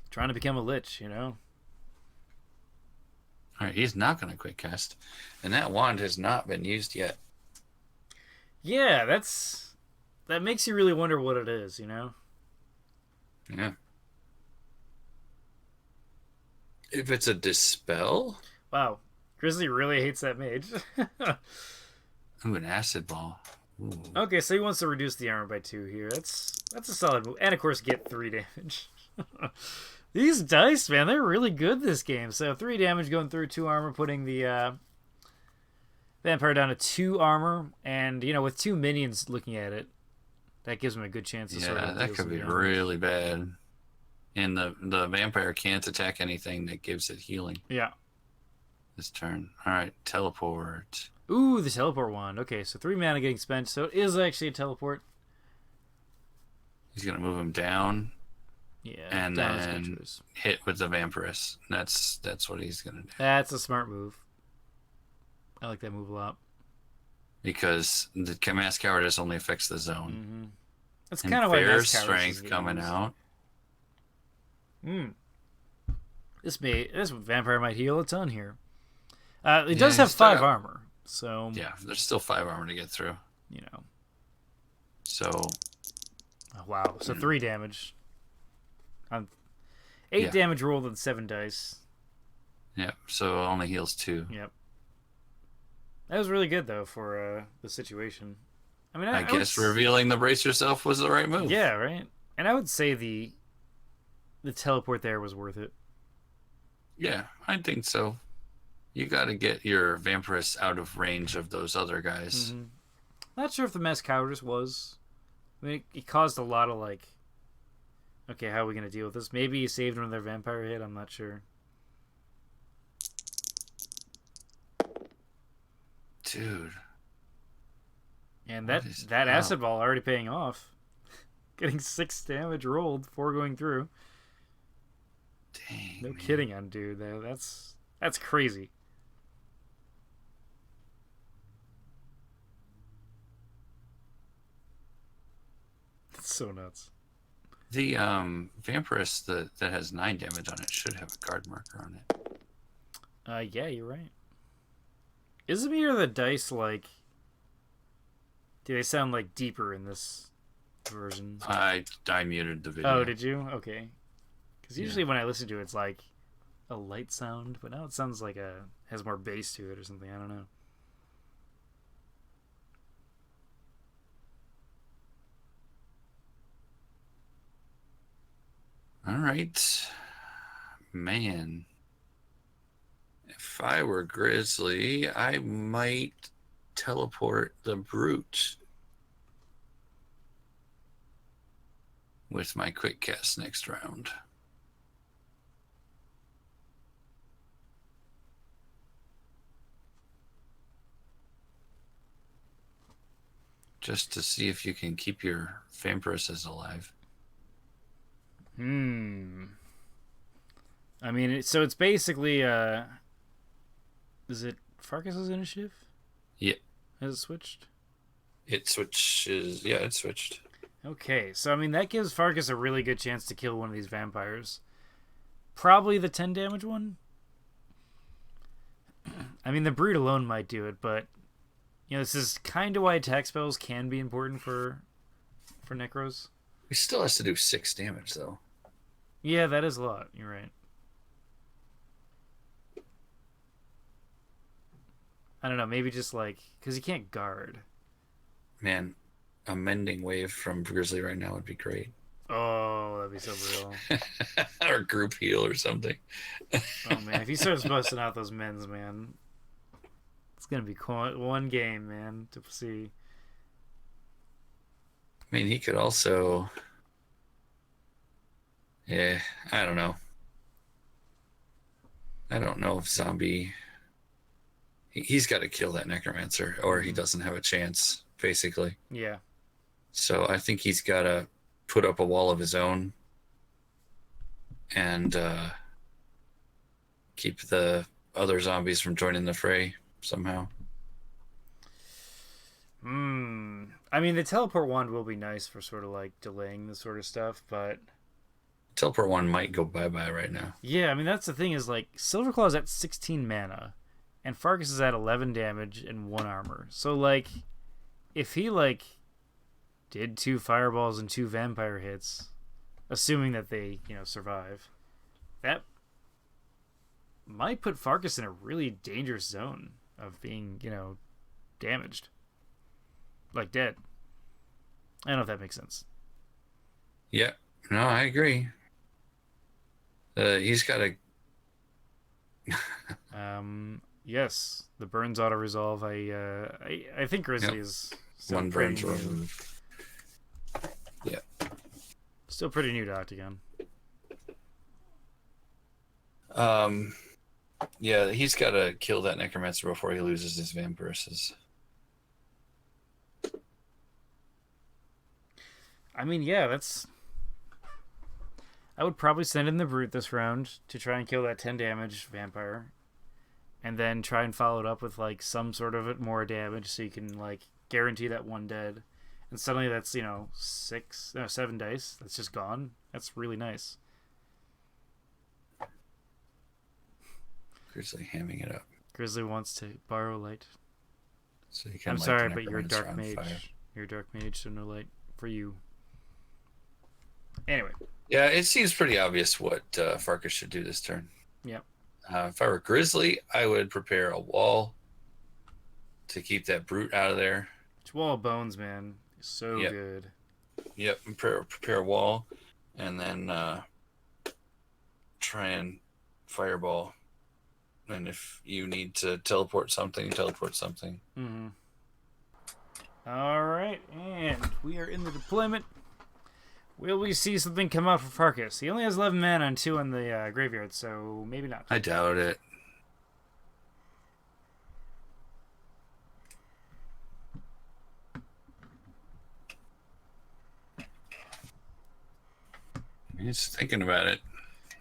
Trying to become a lich, All right, he's not going to quick cast, and that wand has not been used yet. Yeah, that makes you really wonder what it is, Yeah. If it's a dispel? Wow, Grizzly really hates that mage. Ooh, an acid ball. Ooh. Okay, so he wants to reduce the armor by 2 here. That's a solid move, and of course get 3 damage. These dice, man, they're really good this game. So 3 damage going through, 2 armor, putting the vampire down to 2 armor, and with 2 minions looking at it, that gives him a good chance to sort of that deal could some be damage. really bad. And the vampire can't attack anything that gives it healing Yeah. this turn. All right, teleport. Ooh, the teleport wand. Okay, so 3 mana getting spent, so it is actually a teleport. He's gonna move him down. Yeah, And down his then creatures. hit with the vampiress. That's what he's gonna do. That's a smart move. I like that move a lot. Because the mass cowardice only affects the zone. Mm-hmm. That's And kind of why fair Mass Cowardice is strength getting coming used. out. This vampire might heal a ton here. It does Yeah, have he's still 5 got- armor, so Yeah, there's still 5 armor to get through. So Oh, wow. So 3 damage. 8 Yeah. damage rolled on 7 dice. yeah, so it only heals 2. Yep. That was really good though for the situation. I mean, I guess revealing the brace yourself was the right move. Yeah, right. And I would say the teleport there was worth it. Yeah, I think so. You got to get your vampiress out of range of those other guys. Mm-hmm. Not sure if the mass cowardice was. I mean, it caused a lot of like. Okay, how are we gonna deal with this? Maybe he saved another vampire hit. I'm not sure. Dude. And What that is acid up? ball already paying off. Getting 6 damage rolled before going through. Dang. No man. kidding on dude. That's crazy. That's so nuts. The vampiress that has 9 damage on it should have a guard marker on it. Yeah, you're right. Izmir or the dice like? Do they sound like deeper in this version? I muted the video. Oh, did you? Okay. Because usually when I listen to it, it's like a light sound, but now it sounds like has more bass to it or something. I don't know. All right. Man. If I were Grizzly, I might teleport the brute with my quick cast next round. Just to see if you can keep your vampiresses alive. I mean, so it's basically is it Farkas' initiative? Yeah. Has it switched? It switches. Yeah, it switched. Okay, so I mean that gives Farkas a really good chance to kill one of these vampires. Probably the 10 damage one. I mean the brute alone might do it, but this is kind of why attack spells can be important for Necros. He still has to do 6 damage though. Yeah, that is a lot. You're right. I don't know, maybe just like because he can't guard. Man, a mending wave from Grizzly right now would be great. Oh, that'd be so brutal. Or group heal or something. Oh man, if he starts busting out those men's, man, it's gonna be one game, man, to see. I mean, he could also. Yeah, I don't know. I don't know if zombie. He's got to kill that necromancer, or he doesn't have a chance, basically. Yeah. So I think he's got to put up a wall of his own and keep the other zombies from joining the fray somehow. I mean, the teleport wand will be nice for sort of like delaying this sort of stuff, but Teleport one might go bye-bye right now. yeah, I mean that's the thing is like Silverclaw is at 16 mana, and Farkas is at 11 damage and 1 armor. So like, if he like did 2 fireballs and 2 vampire hits, assuming that they survive, that might put Farkas in a really dangerous zone of being damaged, like dead. I don't know if that makes sense. Yeah, no, I agree. He's got a Yes, the burns auto resolve. I think Grizzly is still one pretty burns new. removed. Yeah. Still pretty new to Octagon. Yeah, he's got to kill that Necromancer before he loses his Vampiruses. I mean, yeah, that's. I would probably send in the Brute this round to try and kill that 10 damage Vampire. And then try and follow it up with, like, some sort of more damage so you can, like, guarantee that one dead. And suddenly that's, 7 dice. That's just gone. That's really nice. Grizzly hamming it up. Grizzly wants to borrow light. So you can I'm light sorry, the but you're a Necromancer dark on mage. fire. You're a dark mage, so no light for you. Anyway. Yeah, it seems pretty obvious what Farkas should do this turn. Yep. If I were Grizzly, I would prepare a wall to keep that Brute out of there. It's Wall of Bones, man. So good. Yep, prepare a wall, and then try and fireball. And if you need to teleport something, teleport something. Mm-hmm. All right, and we are in the deployment. Will we see something come out for Farkas? He only has 11 mana and 2 in the graveyard, so maybe not. I doubt it. He's thinking about it.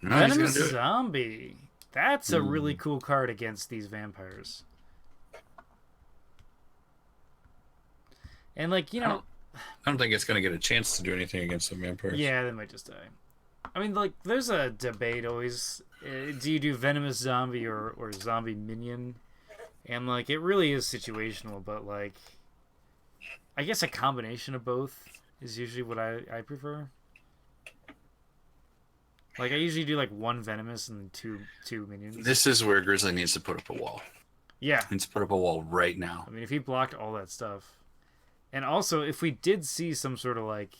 No, he's Venomous gonna do it. Zombie. That's a really cool card against these vampires. And, like, I don't think it's going to get a chance to do anything against the vampires. Yeah, they might just die. I mean, like, there's a debate always. Do you do Venomous Zombie or Zombie Minion? And, like, it really is situational, but, like, I guess a combination of both is usually what I prefer. Like, I usually do, like, 1 Venomous and two Minions. This is where Grizzly needs to put up a wall. Yeah. He needs to put up a wall right now. I mean, if he blocked all that stuff. And also, if we did see some sort of, like,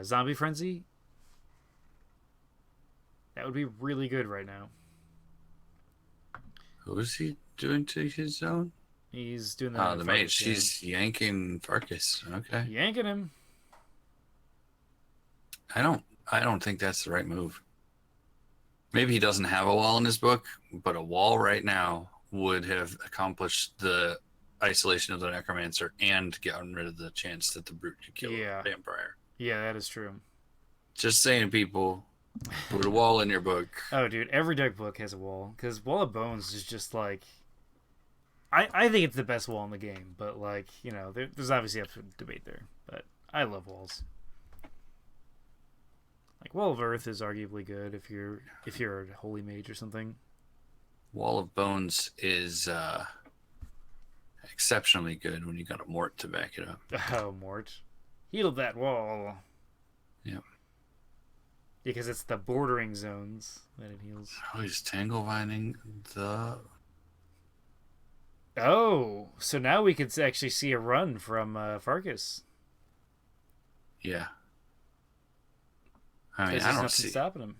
Zombie Frenzy, that would be really good right now. Who is he doing to his zone? He's doing that. Oh, the mage. She's yanking Farkas. Okay. Yanking him. I don't think that's the right move. Maybe he doesn't have a wall in his book, but a wall right now would have accomplished the isolation of the Necromancer and gotten rid of the chance that the Brute could kill a vampire. Yeah, that is true. Just saying, people, put a wall in your book. Oh, dude, every deck book has a wall, because Wall of Bones is just, like... I think it's the best wall in the game, but, like, there's obviously up to debate there, but I love walls. Like, Wall of Earth is arguably good if you're a holy mage or something. Wall of Bones is exceptionally good when you got a Mort to back it up. Oh, Mort. Heal that wall. Yep. Because it's the bordering zones that it heals. Oh, he's tangle vining the... Oh, so now we could actually see a run from Farkas. Yeah. I mean, I don't see... stopping him.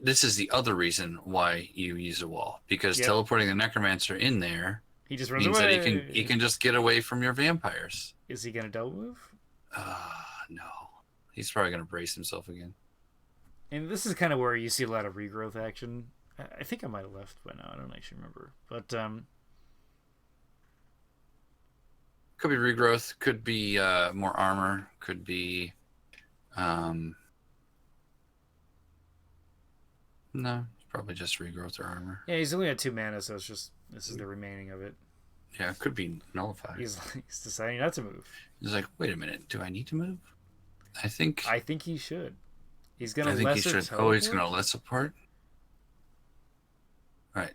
This is the other reason why you use a wall. Because teleporting the Necromancer in there... He just runs means away. that he can just get away from your vampires. Is he going to double move? No. He's probably going to brace himself again. And this is kind of where you see a lot of regrowth action. I think I might have left by now. I don't actually remember. But, could be regrowth. Could be more armor. Could be... No, it's probably just regrowth or armor. Yeah, he's only at 2 mana, so it's just... This is the remaining of it. Yeah, it could be nullified. He's deciding not to move. He's like, wait a minute, do I need to move? I think he should. He's gonna. I think he should. Teleport? Oh, he's gonna less apart. Right.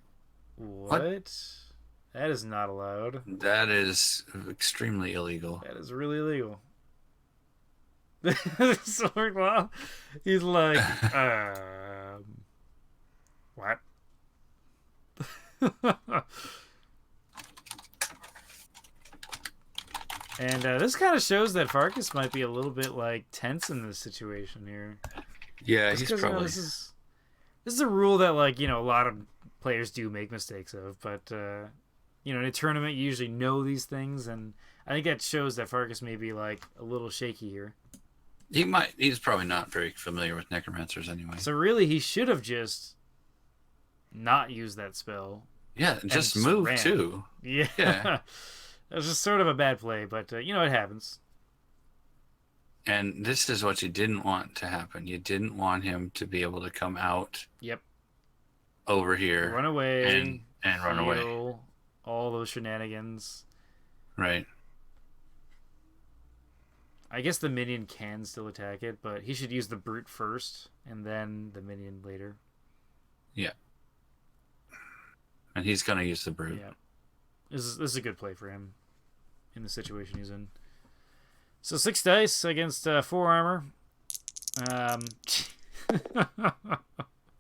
What? That is not allowed. That is extremely illegal. That is really illegal. Silverclaw. He's like, what? And this kind of shows that Farkas might be a little bit like tense in this situation here. Yeah, Just he's 'cause, probably. This is a rule that, like, a lot of players do make mistakes of, but in a tournament you usually know these things, and I think that shows that Farkas may be like a little shaky here. He's probably not very familiar with necromancers anyway. So really, he should have just not used that spell. Yeah, just move too. Yeah. It was just sort of a bad play, but it happens. And this is what you didn't want to happen. You didn't want him to be able to come out. Yep. Over here. Run away. And run away. All those shenanigans. Right. I guess the minion can still attack it, but he should use the brute first, and then the minion later. Yeah. And he's going to use the brute. Yeah. This is a good play for him in the situation he's in. So 6 dice against 4 armor.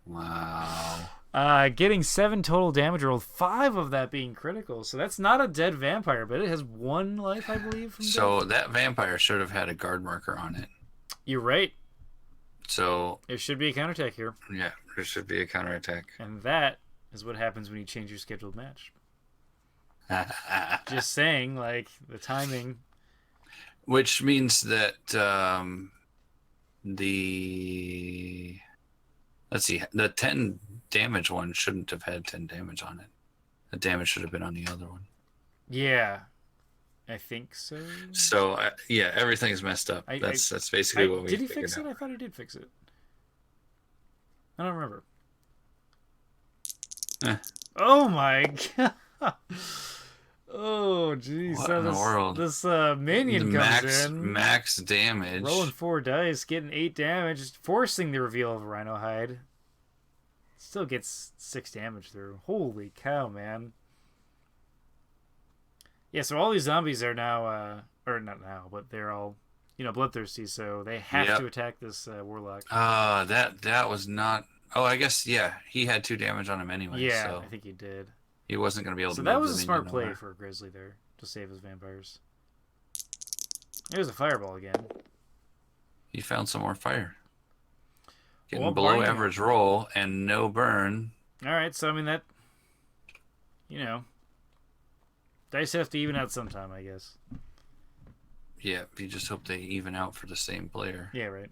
Wow. Getting 7 total damage rolled, 5 of that being critical. So that's not a dead vampire, but it has 1 life, I believe. From so death. That vampire should have had a guard marker on it. You're right. So there should be a counterattack here. Yeah, there should be a counterattack. And that is what happens when you change your scheduled match. Just saying, like, the timing. Which means that let's see, the 10 damage one shouldn't have had 10 damage on it. The damage should have been on the other one. Yeah, I think so. So yeah, everything's messed up. That's basically what we did he fix it? I thought he did fix it. I don't remember. Oh my god. Oh jeez. What in the world? This minion comes in. Max damage. Rolling 4 dice, getting 8 damage, forcing the reveal of a rhino hide. Still gets 6 damage through. Holy cow, man. Yeah, so all these zombies are now, or not now, but they're all, bloodthirsty, so they have to attack this warlock. That was not. Oh, I guess, yeah, he had 2 damage on him anyway. Yeah, so I think he did. He wasn't going to be able to. So that was a smart play for Grizzly there to save his vampires. There's a fireball again. He found some more fire. Getting below average roll and no burn. All right, so I mean that, dice have to even out sometime, I guess. Yeah, you just hope they even out for the same player. Yeah, right.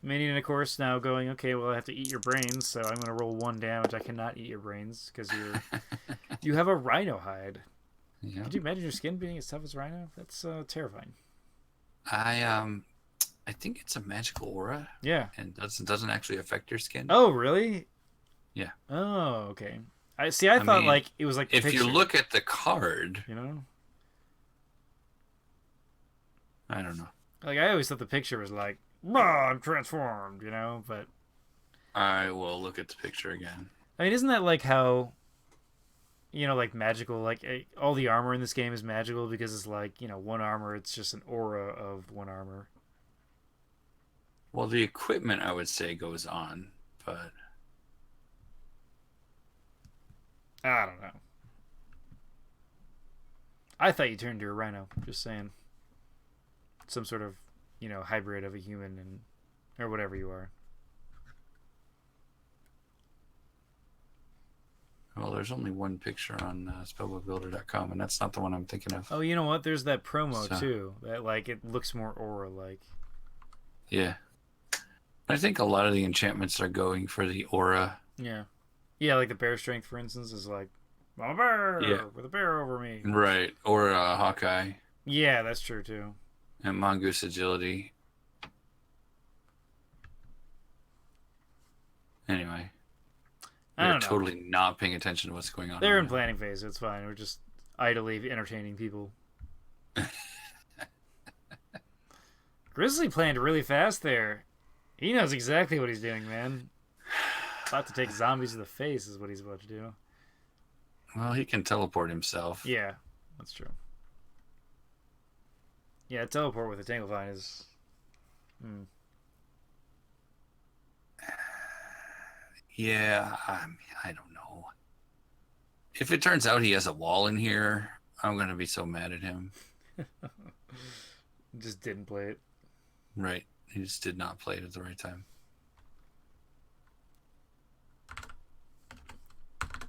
Minion, of course, now going, okay, well, I have to eat your brains, so I'm going to roll 1 damage. I cannot eat your brains because you have a rhino hide. Yeah. Could you imagine your skin being as tough as rhino? That's terrifying. I think it's a magical aura. Yeah. And doesn't actually affect your skin. Oh, really? Yeah. Oh, okay. I thought mean, like it was like the if picture. You look at the card, I don't know. Like I always thought the picture was like, I'm transformed, but I will look at the picture again. I mean, isn't that like how like magical, like all the armor in this game is magical because it's like, 1 armor, it's just an aura of 1 armor. Well, the equipment I would say goes on, but I don't know. I thought you turned into a rhino, just saying. Some sort of, hybrid of a human and or whatever you are. Well, there's only one picture on spellbookbuilder.com, and that's not the one I'm thinking of. Oh, you know what? There's that promo, too. That, like, it looks more aura-like. Yeah. I think a lot of the enchantments are going for the aura. Yeah. Yeah, like the bear strength, for instance, is like, I'm a bear with a bear over me. Right. Or Hawkeye. Yeah, that's true, too. And Mongoose agility. Anyway. They're totally not paying attention to what's going on. They're in planning phase. It's fine. We're just idly entertaining people. Grizzly planned really fast there. He knows exactly what he's doing, man. About to take zombies to the face is what he's about to do. Well, he can teleport himself. Yeah, that's true. Yeah, teleport with a Tanglevine is... Yeah, I don't know. If it turns out he has a wall in here, I'm going to be so mad at him. Just didn't play it. Right. He just did not play it at the right time.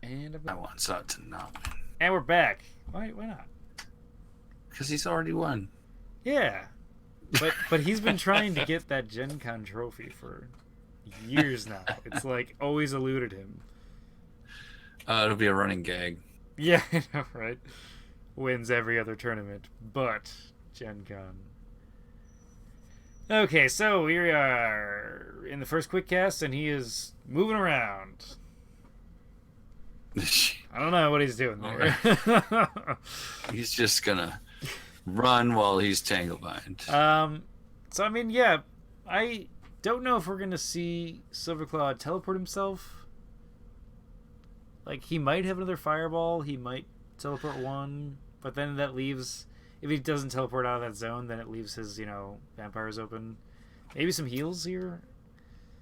And I want Zod to not win. And we're back. Why not? Because he's already won. Yeah. But he's been trying to get that Gen Con trophy for years now. It's like always eluded him. It'll be a running gag. Yeah, I know, right? Wins every other tournament, but Gen Con. Okay, so we are in the first quick cast, and he is moving around. I don't know what he's doing there. He's just gonna run while he's Tanglebind. So I mean, yeah, I don't know if we're gonna see Silverclaw teleport himself. Like, he might have another fireball, he might teleport one, but then that leaves, if he doesn't teleport out of that zone, then it leaves his, vampires open. Maybe some heals here.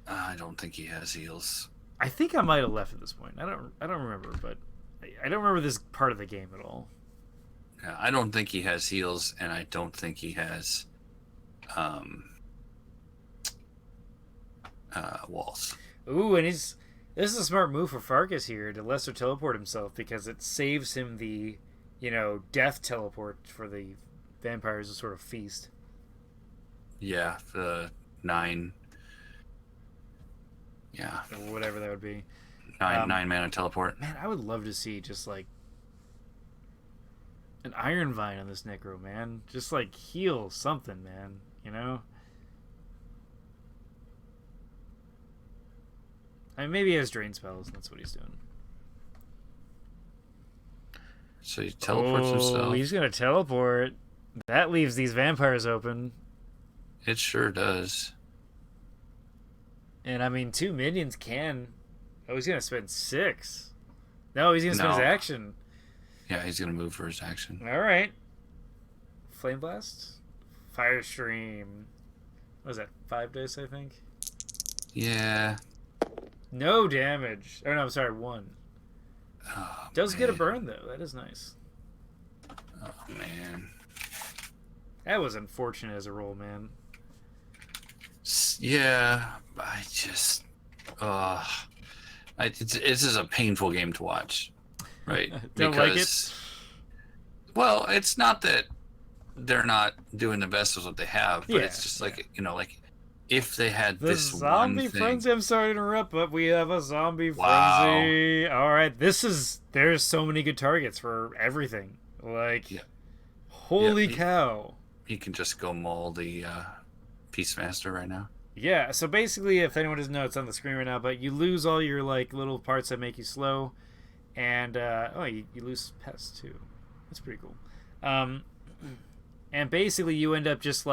I don't think he has heals. I think I might have left at this point. I don't remember, but I don't remember this part of the game at all. Yeah, I don't think he has heals, and I don't think he has walls. Ooh, and this is a smart move for Farkas here to lesser teleport himself, because it saves him the, death teleport for the vampires to sort of feast. Yeah, the 9. Yeah. Or whatever that would be. 9 mana teleport. Man, I would love to see just like an Iron Vine on this Necro, man. Just like heal something, man. I mean, maybe he has drain spells, and that's what he's doing. So he teleports himself. He's gonna teleport. That leaves these vampires open. It sure does. And I mean, 2 minions can. Oh, he's gonna spend 6. No, he's gonna spend his action. Yeah, he's gonna move for his action. All right. Flame Blast, Fire Stream. What was that? 5 dice, I think. Yeah. No damage. Oh no, I'm sorry, 1. Oh, Does get a burn though. That is nice. Oh man. That was unfortunate as a roll, man. Yeah, I just, this is a painful game to watch, right? Don't like it? Well, it's not that they're not doing the best with what they have, but it's just like, like if they had this zombie one thing. frenzy. I'm sorry to interrupt, but we have a zombie frenzy. All right, there's so many good targets for everything. Like, holy cow! He can just go maul the Peacemaster right now. Yeah, so basically, if anyone doesn't know, it's on the screen right now, but you lose all your little parts that make you slow, and you lose pests too. That's pretty cool. And basically you end up just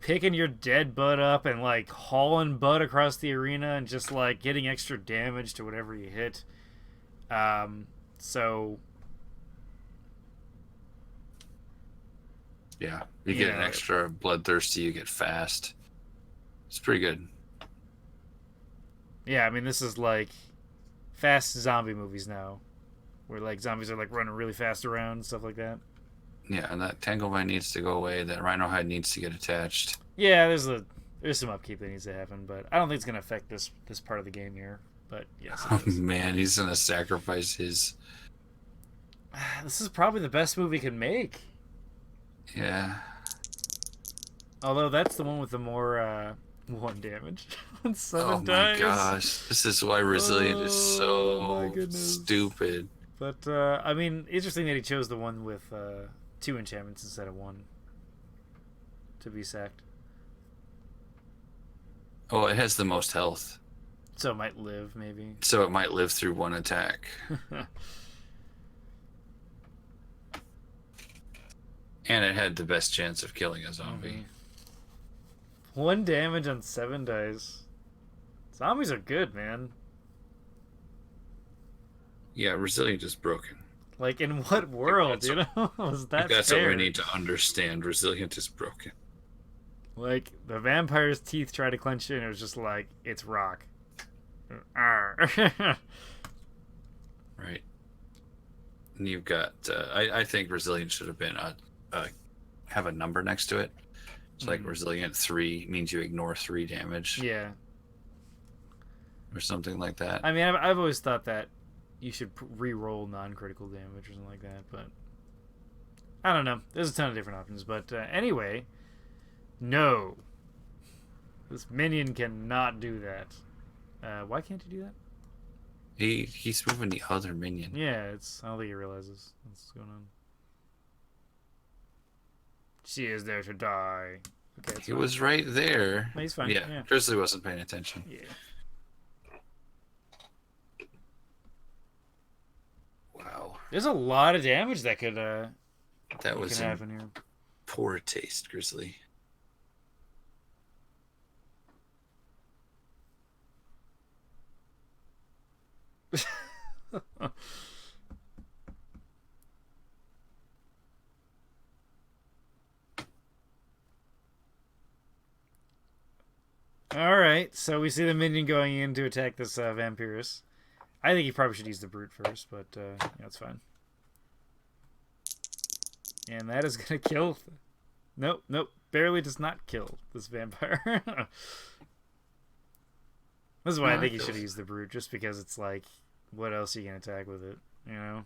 picking your dead butt up and hauling butt across the arena and just getting extra damage to whatever you hit. So yeah, you get an extra bloodthirsty, you get fast. It's pretty good. Yeah, I mean, this is fast zombie movies now, where zombies are running really fast around and stuff like that. Yeah, and that Tanglevine needs to go away. That Rhino hide needs to get attached. Yeah, there's some upkeep that needs to happen, but I don't think it's gonna affect this part of the game here. But yes, oh man, he's gonna sacrifice his. This is probably the best move he can make. Yeah. Although that's the one with the more 1 damage on 7 dice. Oh my gosh, this is why Resilient is so stupid. But I mean, interesting that he chose the one with 2 enchantments instead of 1 to be sacked. Oh, it has the most health. So it might live, maybe. So it might live through 1 attack. And it had the best chance of killing a zombie. 1 damage on 7 dice. Zombies are good, man. Yeah, Resilient is broken. In what world, is that that's fair? what we need to understand. Resilient is broken. The vampire's teeth tried to clench it, and it was just it's rock. Right. And you've got, I think Resilient should have been have a number next to it. It's like resilient 3 means you ignore 3 damage. Yeah. Or something like that. I mean, I've always thought that you should re-roll non-critical damage or something like that, but I don't know. There's a ton of different options, but anyway, no. This minion cannot do that. Why can't he do that? He's moving the other minion. Yeah, I don't think he realizes what's going on. She is there to die. Okay, he was right there. No, he's fine. Yeah. Grizzly wasn't paying attention. Yeah. Wow. There's a lot of damage that could that was happen here. Poor taste, Grizzly. Alright, so we see the minion going in to attack this Vampirus. I think he probably should use the Brute first, but yeah, it's fine. And that is going to kill... Nope, barely does not kill this vampire. This is why I think he should use the Brute, just because it's like, what else are you going to attack with it, you know?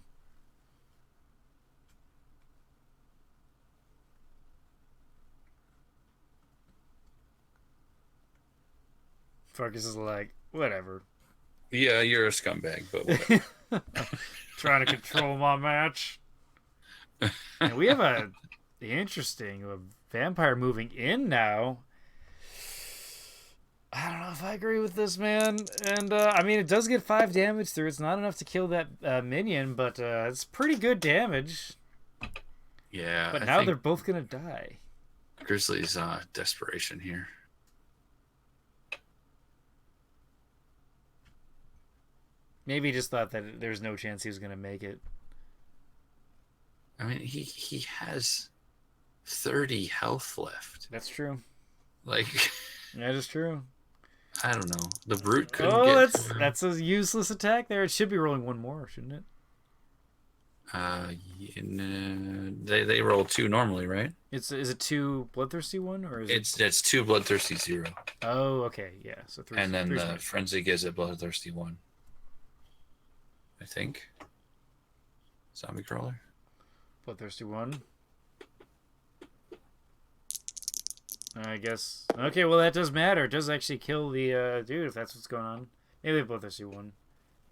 Farkas is like, whatever. Yeah, you're a scumbag, but whatever. Trying to control my match. And we have a interesting vampire moving in now. I don't know if I agree with this, man. And I mean, it does get 5 damage through. It's not enough to kill that minion, but it's pretty good damage. Yeah. But now they're both gonna die. Grizzly's desperation here. Maybe he just thought that there's no chance he was gonna make it. I mean, he has 30 health left. That's true. Like, that is true. I don't know. The Brute couldn't get... that's a useless attack there. It should be rolling one more, shouldn't it? They roll 2 normally, right? Is it 2 bloodthirsty 1 or is it's 2 bloodthirsty 0. Oh, okay, yeah. So 3. And then the frenzy gives it bloodthirsty 1. I think. Zombie crawler. Bloodthirsty 1. I guess. Okay, well that does matter. It does actually kill the dude if that's what's going on. Maybe Bloodthirsty 1.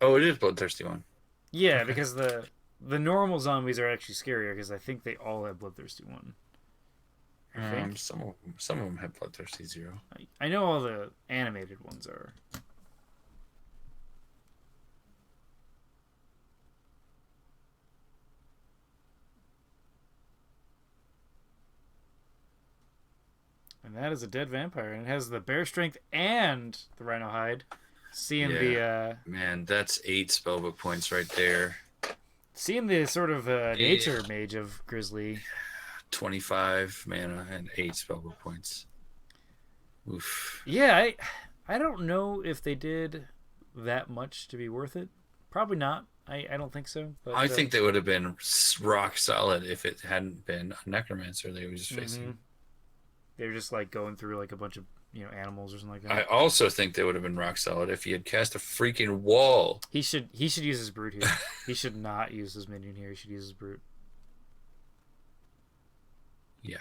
Oh, it is Bloodthirsty 1. Yeah, okay. Because the normal zombies are actually scarier because I think they all have Bloodthirsty 1. I think. Some of them have Bloodthirsty 0. I know all the animated ones are. And that is a dead vampire. And it has the bear strength and the rhino hide. Seeing the... Man, that's 8 spellbook points right there. Seeing the sort of nature mage of Grizzly. 25 mana and 8 spellbook points. Oof. Yeah, I don't know if they did that much to be worth it. Probably not. I don't think so. But, I think they would have been rock solid if it hadn't been a Necromancer they were just facing. They were just like going through like a bunch of animals or something like that. I also think they would have been rock solid if he had cast a freaking wall. He should use his Brute here. He should not use his minion here. He should use his Brute. Yeah.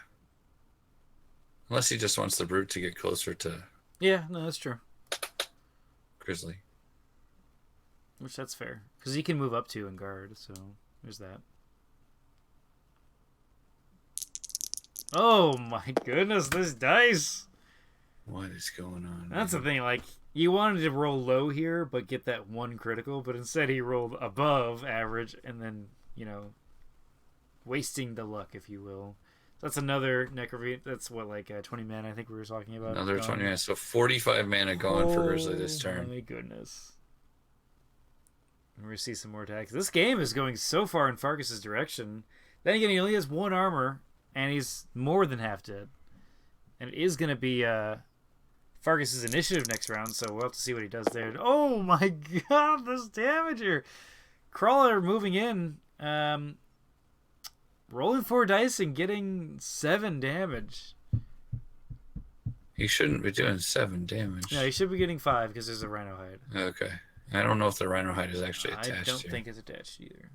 Unless he just wants the Brute to get closer to... Yeah, no, that's true. Grizzly. Which that's fair. Because he can move up to and guard, so there's that. Oh my goodness, this dice! What is going on? That's the thing, like, you wanted to roll low here, but get that 1 critical, but instead he rolled above average, and then, wasting the luck, if you will. That's another Necromancer. That's what, like 20 mana I think we were talking about. Another 20 mana, so 45 mana going for Grizzly this turn. Oh my goodness. And we see some more attacks. This game is going so far in Farkas' direction. Then again, he only has 1 armor, and he's more than half dead. And it is going to be Farkas' initiative next round, so we'll have to see what he does there. Oh my god, this damage here! Crawler moving in. Rolling 4 dice and getting 7 damage. He shouldn't be doing 7 damage. No, he should be getting 5 because there's a rhino hide. Okay. I don't know if the rhino hide is actually I attached don't here. think it's attached either.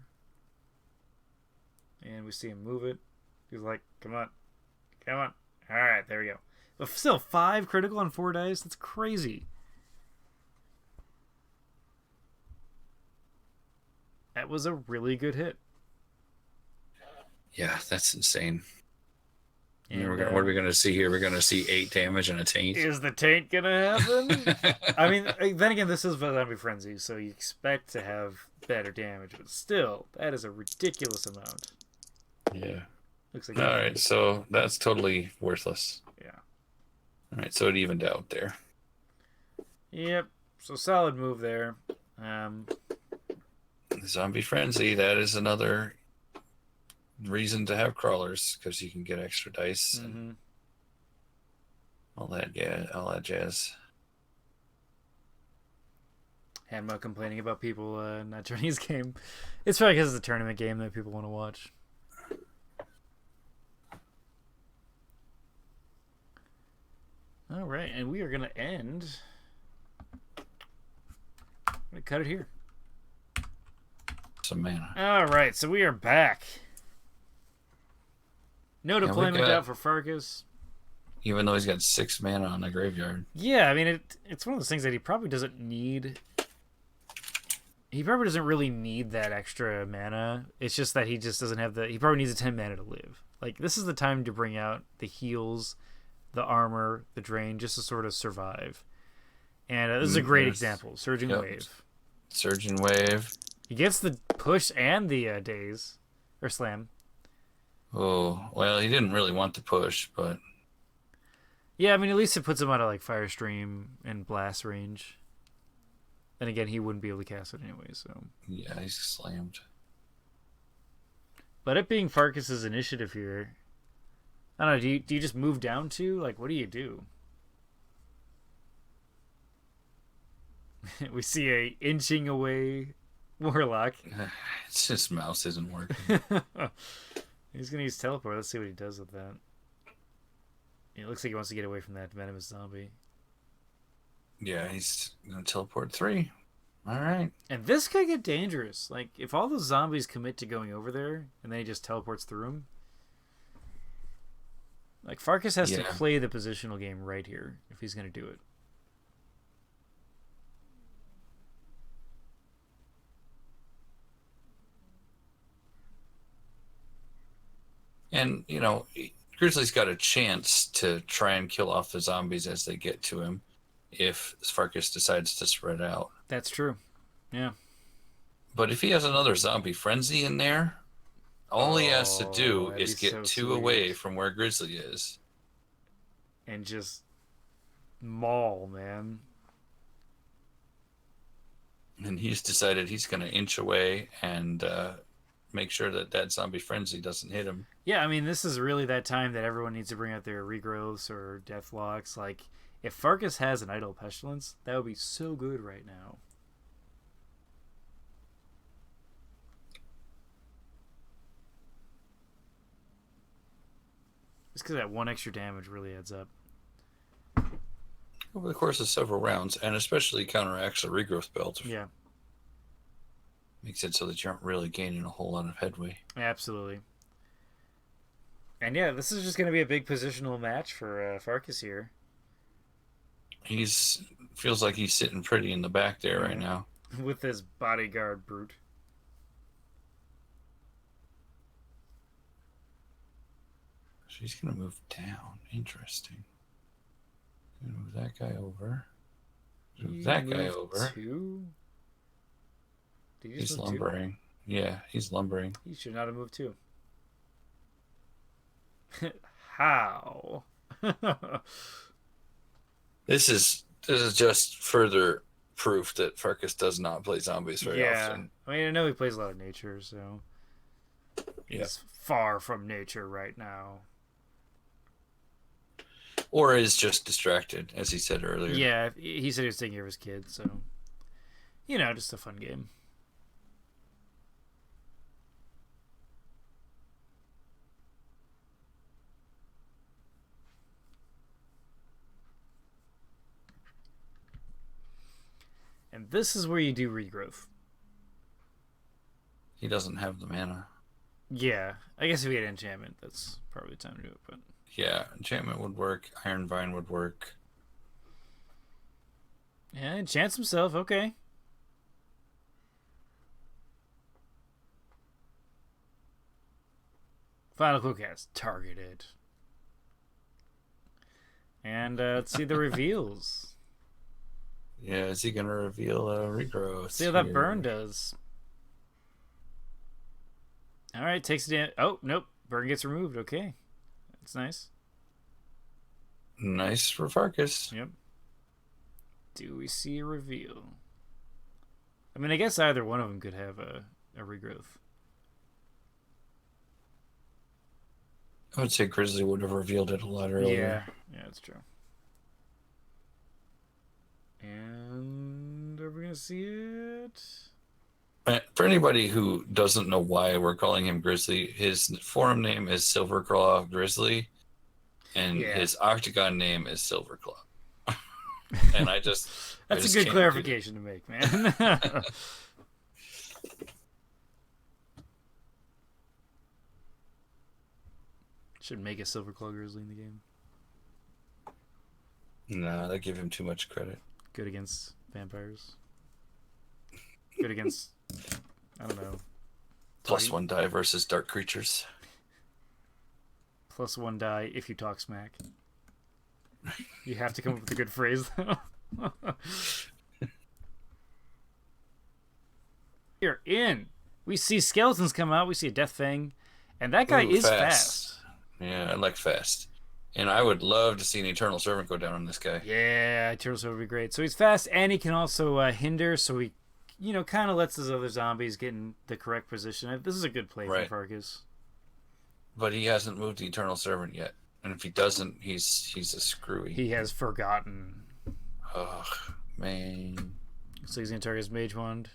And we see him move it. He's like, come on. Come on. Alright, there we go. But still, 5 critical on 4 dice? That's crazy. That was a really good hit. Yeah, that's insane. And, what are we going to see here? We're going to see 8 damage and a taint. Is the taint going to happen? I mean, then again, this is Zombie Frenzy, so you expect to have better damage. But still, that is a ridiculous amount. Yeah. Looks like Alright, so that's totally worthless. Yeah. Alright, so it evened out there. Yep. So solid move there. Zombie Frenzy, that is another reason to have crawlers, because you can get extra dice and all that jazz. Hanma complaining about people not joining his game. It's probably because it's a tournament game that people want to watch. All right, and we are going to end. I'm going to cut it here. Some mana. All right, so we are back. No deployment out for Farkas. Even though he's got 6 mana on the graveyard. Yeah, I mean, it's one of those things that he probably doesn't need. He probably doesn't really need that extra mana. It's just that he just doesn't have the... He probably needs a 10 mana to live. Like, this is the time to bring out the heals, the armor, the drain, just to sort of survive. And this is a great example. Surging Wave. Surging Wave. He gets the push and the daze. Or slam. Oh, well, he didn't really want the push, but... Yeah, I mean, at least it puts him out of, like, Fire Stream and Blast range. And again, he wouldn't be able to cast it anyway, so... Yeah, he's slammed. But it being Farkas' initiative here... I don't know, do you just move down to? Like, what do you do? We see a inching away Warlock. It's just mouse isn't working. He's going to use teleport. Let's see what he does with that. It looks like he wants to get away from that venomous zombie. Yeah, he's going to teleport 3. All right. And this could get dangerous. Like, if all those zombies commit to going over there, and then he just teleports through them. Like, Farkas has to play the positional game right here, if he's going to do it. And, you know, Grizzly's got a chance to try and kill off the zombies as they get to him if Farkas decides to spread out. That's true. Yeah. But if he has another zombie frenzy in there, all he has to do is get 2 away from where Grizzly is. And just maul, man. And he's decided he's going to inch away and make sure that zombie frenzy doesn't hit him. Yeah, I mean, this is really that time that everyone needs to bring out their regrowths or deathlocks. Like, if Farkas has an Idle Pestilence, that would be so good right now. Just because that 1 extra damage really adds up. Over the course of several rounds, and especially counteracts the regrowth belt. Yeah. Makes it so that you aren't really gaining a whole lot of headway. Absolutely. And yeah, this is just going to be a big positional match for Farkas here. Feels like he's sitting pretty in the back there right now. With his bodyguard brute. She's going to move down. Interesting. Move that guy over. Move that guy over. 2? He's lumbering. 2? Yeah, he's lumbering. He should not have moved 2. How? This is just further proof that Farkas does not play zombies very often. I mean, I know he plays a lot of nature, so he's far from nature right now. Or is just distracted, as he said earlier. Yeah, he said he was taking care of his kids, so you know, just a fun game. This is where you do regrowth. He doesn't have the mana. Yeah, I guess if we had enchantment, that's probably the time to do it. But Yeah, enchantment would work. Iron Vine would work. yeah, enchants himself. Okay. Final Cluecast targeted. And let's see the reveals. Yeah, is he gonna reveal a regrowth? See how that burn does. All right, takes it in. Oh nope, burn gets removed. Okay, that's nice. Nice for Farkas. Yep. Do we see a reveal? I mean, I guess either one of them could have a regrowth. I would say Grizzly would have revealed it a lot earlier. Yeah, that's true. And are we gonna see it? For anybody who doesn't know why we're calling him Grizzly, his forum name is Silverclaw Grizzly, and his Octagon name is Silverclaw. And I just that's a good clarification to make, man. Should make a Silverclaw Grizzly in the game. Nah, they give him too much credit. Good against vampires. Good against, I don't know. +1 die versus dark creatures. +1 die if you talk smack. You have to come up with a good phrase, though. You're in. We see skeletons come out. We see a Death Fang. And that guy is fast. Yeah, I like fast. And I would love to see an Eternal Servant go down on this guy. Yeah, Eternal Servant would be great. So he's fast, and he can also hinder, so he, kind of lets his other zombies get in the correct position. This is a good play for Farkas. But he hasn't moved the Eternal Servant yet. And if he doesn't, he's a screwy. He has forgotten. Ugh, man. So he's going to target his Mage Wand.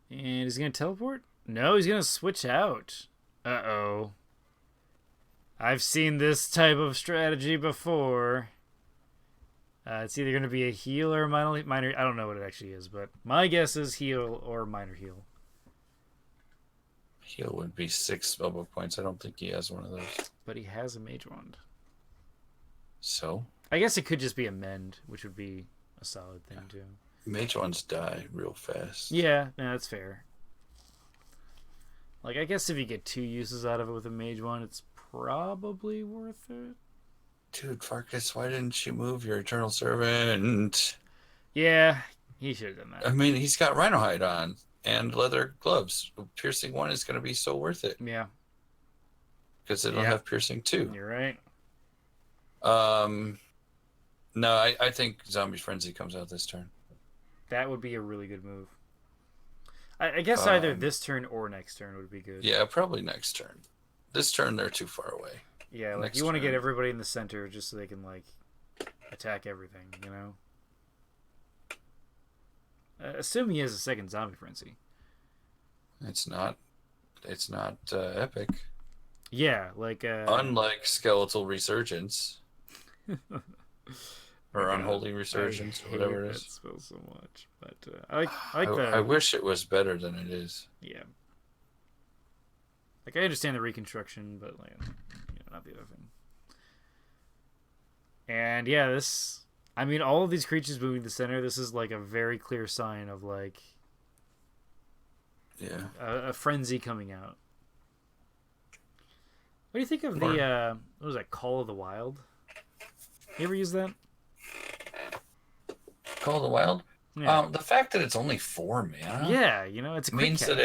And he's going to teleport? No, he's going to switch out. Uh-oh. I've seen this type of strategy before. It's either going to be a heal or a minor. I don't know what it actually is, but my guess is heal or minor heal. Heal would be 6 spellbook points. I don't think he has one of those. But he has a Mage Wand. So? I guess it could just be a mend, which would be a solid thing, too. Mage Wands die real fast. Yeah, that's fair. Like, I guess if you get 2 uses out of it with a Mage Wand, it's probably worth it. Dude, Farkas, why didn't you move your Eternal Servant? Yeah, he should have done that. I mean, he's got Rhino Hide on and leather gloves. Piercing 1 is going to be so worth it. Yeah. Because it'll have Piercing 2. You're right. No, I think Zombie Frenzy comes out this turn. That would be a really good move. I guess either this turn or next turn would be good. Yeah, probably next turn. This turn, they're too far away. Yeah, like you want to get everybody in the center just so they can, like, attack everything, you know? Assume he has a second Zombie Frenzy. It's not epic. Yeah, like... Unlike Skeletal Resurgence. Or Unholy Resurgence, or whatever it is. That spell so much, but I like the. I wish it was better than it is. Yeah. Like I understand the reconstruction, but like, not the other thing. And yeah, this. I mean, all of these creatures moving to the center. This is like a very clear sign of like. Yeah. A frenzy coming out. What do you think of the what was that? Call of the Wild? You ever use that? Call of the Wild? Yeah. The fact that it's only 4 mana. Yeah, it's a quick means cast. that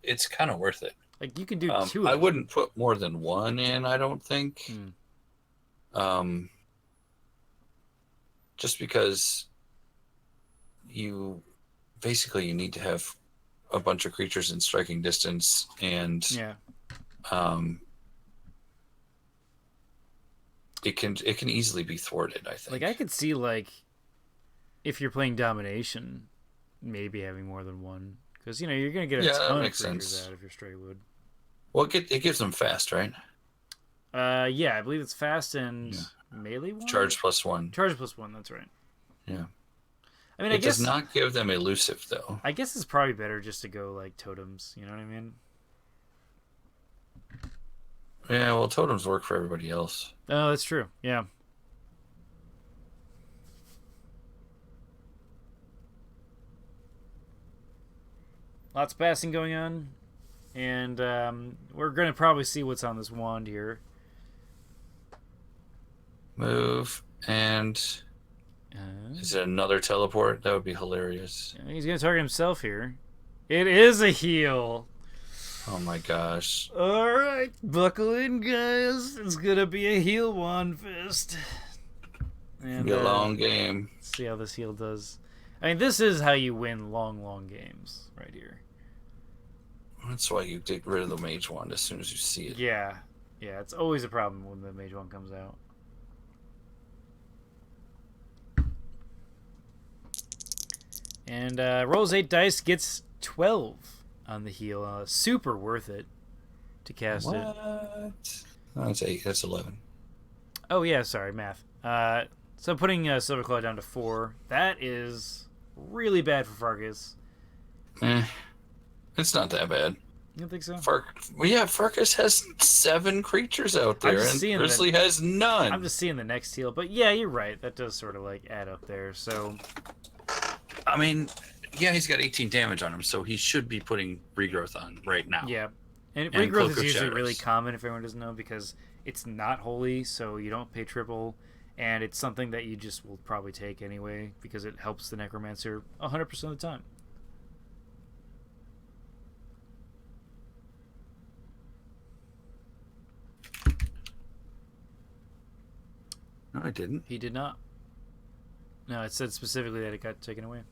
it's kind of worth it. Like you can do 2. I wouldn't put more than 1 in. I don't think. Just because you need to have a bunch of creatures in striking distance, and it can easily be thwarted. I think. Like I could see if you're playing Domination, maybe having more than 1, because you're gonna get a ton of creatures out if you're straight wood. Well, it gives them fast, right? Yeah, I believe it's fast and Yeah. melee one. Charge +1. Charge +1. That's right. Yeah. I mean, It does not give them elusive though. I guess it's probably better just to go like totems. You know what I mean? Yeah, well, totems work for everybody else. Oh, that's true. Yeah. Lots of passing going on, and we're gonna probably see what's on this wand here. Move and is it another teleport? That would be hilarious. He's gonna target himself here. It is a heal. Oh my gosh. All right, buckle in, guys. It's gonna be a heal wand fist. And Be a long game. let's see how this heal does. I mean, this is how you win long games, right here. That's why you get rid of the mage wand as soon as you see it. Yeah, it's always a problem when the mage wand comes out. And rolls 8 dice, gets 12 on the heal. Super worth it to cast it. Oh, that's 8. That's 11. Oh yeah, sorry, math. So putting Silverclaw down to 4. That is really bad for Farkas. It's not that bad. You don't think so? Farkas has 7 creatures out there, and Grizzly has none. I'm just seeing the next heal, but yeah, you're right. That does sort of like add up there. So, I mean, yeah, he's got 18 damage on him, so he should be putting regrowth on right now. yeah, and And regrowth Cloak is of usually Shadows. really common if everyone doesn't know because it's not holy, so you don't pay triple, and it's something that you just will probably take anyway because it helps the Necromancer 100% of the time. No, I didn't. He did not. No, it said specifically that it got taken away.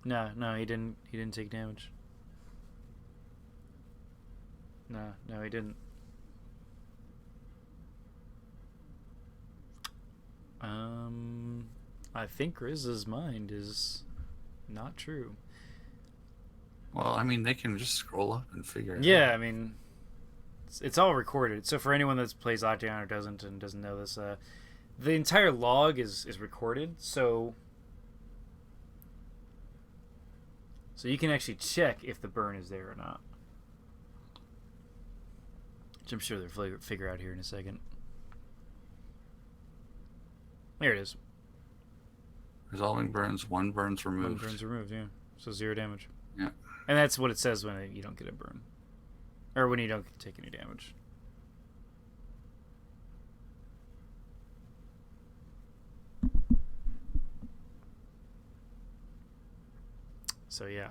No, he didn't. He didn't take damage. No, he didn't. I think Riz's mind is not true. Well, I mean, they can just scroll up and figure it out. Yeah, I mean, it's all recorded. So for anyone that plays Octagon or doesn't know this, the entire log is recorded. So you can actually check if the burn is there or not. Which I'm sure they'll figure out here in a second. There it is. Resolving burns, 1 burns removed. 1 burn's removed, yeah. So 0 damage. Yeah. And that's what it says when you don't get a burn. Or when you don't take any damage. So yeah.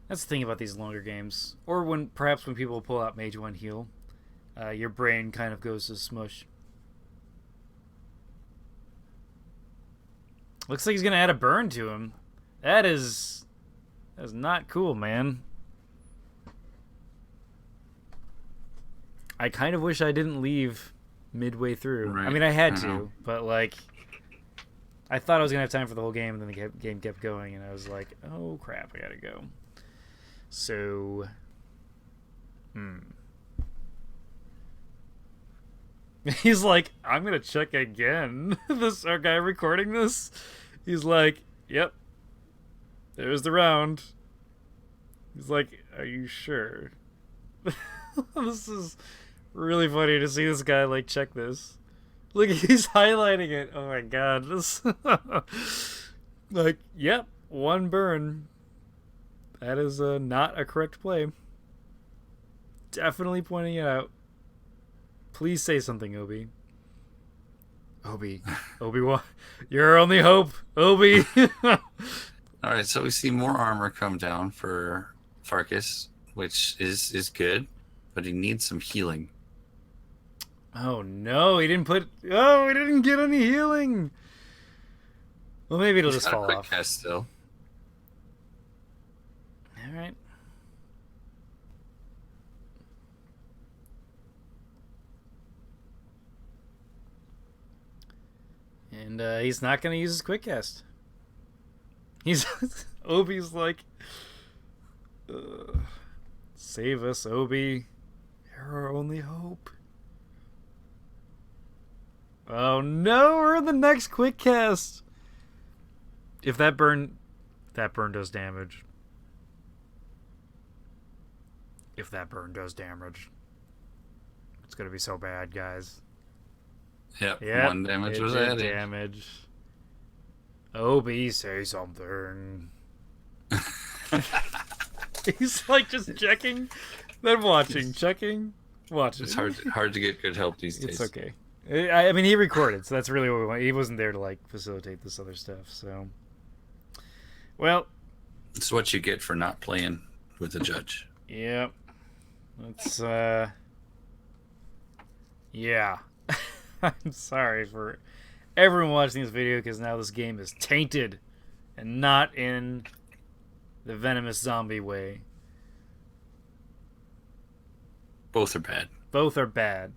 That's the thing about these longer games. Or perhaps when people pull out Mage 1 heal, your brain kind of goes to smush. Looks like he's gonna add a burn to him. That's not cool, man. I kind of wish I didn't leave midway through. Right. I mean, I had Uh-huh. to, but like, I thought I was gonna have time for the whole game, and then the game kept going, and I was like, oh crap, I gotta go. So, he's like, I'm gonna check again. Our guy recording this, he's like, yep, there's the round. He's like, are you sure? This is really funny to see this guy like check this. Look, he's highlighting it. Oh my god, this like, yep, 1 burn. That is not a correct play. Definitely pointing it out. Please say something, Obi. Obi-Wan. Your only hope, Obi. All right, so we see more armor come down for Farkas, which is good, but he needs some healing. Oh no, he didn't get any healing. Well, maybe it'll He's just got a fall quick off. cast still. All right. And he's not going to use his quick cast. He's Obi's like, save us, Obi. You're our only hope. Oh no, we're in the next quick cast. If that burn does damage. If that burn does damage. It's gonna be so bad, guys. Yep, 1 damage it was did added. Damage. Obi, say something. He's like just checking, then watching, checking, watching. It's hard to get good help these days. It's okay. I mean, he recorded, so that's really what we want. He wasn't there to like facilitate this other stuff. So, well, it's what you get for not playing with the judge. Yep. It's yeah. I'm sorry for everyone watching this video because now this game is tainted and not in the venomous zombie way. Both are bad. Both are bad.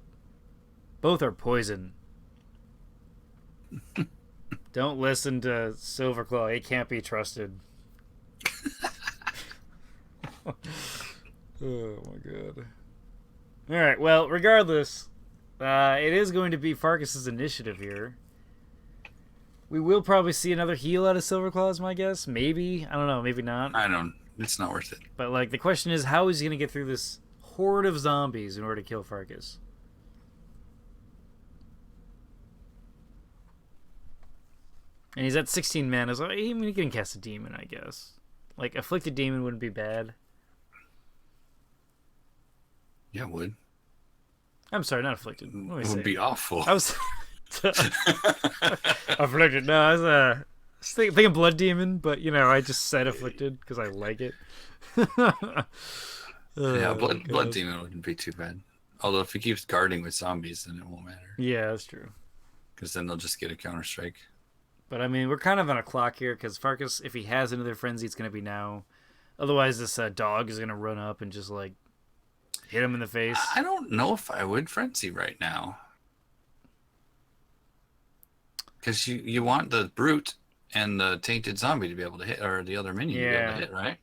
Both are poison. Don't listen to Silverclaw. It can't be trusted. Oh my god. Alright, well, regardless, it is going to be Farkas' initiative here. We will probably see another heal out of Silverclaw, is my guess. Maybe. I don't know. Maybe not. It's not worth it. But, like, the question is, how is he going to get through this horde of zombies in order to kill Farkas? And he's at 16 mana, so I mean, he can cast a demon, I guess. Like, Afflicted Demon wouldn't be bad. Yeah, it would. I'm sorry, not Afflicted. It would be awful. I was... Afflicted. No, I was thinking Blood Demon, but, you know, I just said Afflicted because I like it. Yeah, Blood Demon wouldn't be too bad. Although if he keeps guarding with zombies, then it won't matter. Yeah, that's true. Because then they'll just get a counter-strike. But, I mean, we're kind of on a clock here, because Farkas, if he has another frenzy, it's going to be now. Otherwise, this dog is going to run up and just, like, hit him in the face. I don't know if I would frenzy right now. Because you want the brute and the tainted zombie to be able to hit, or the other minion to be able to hit, right?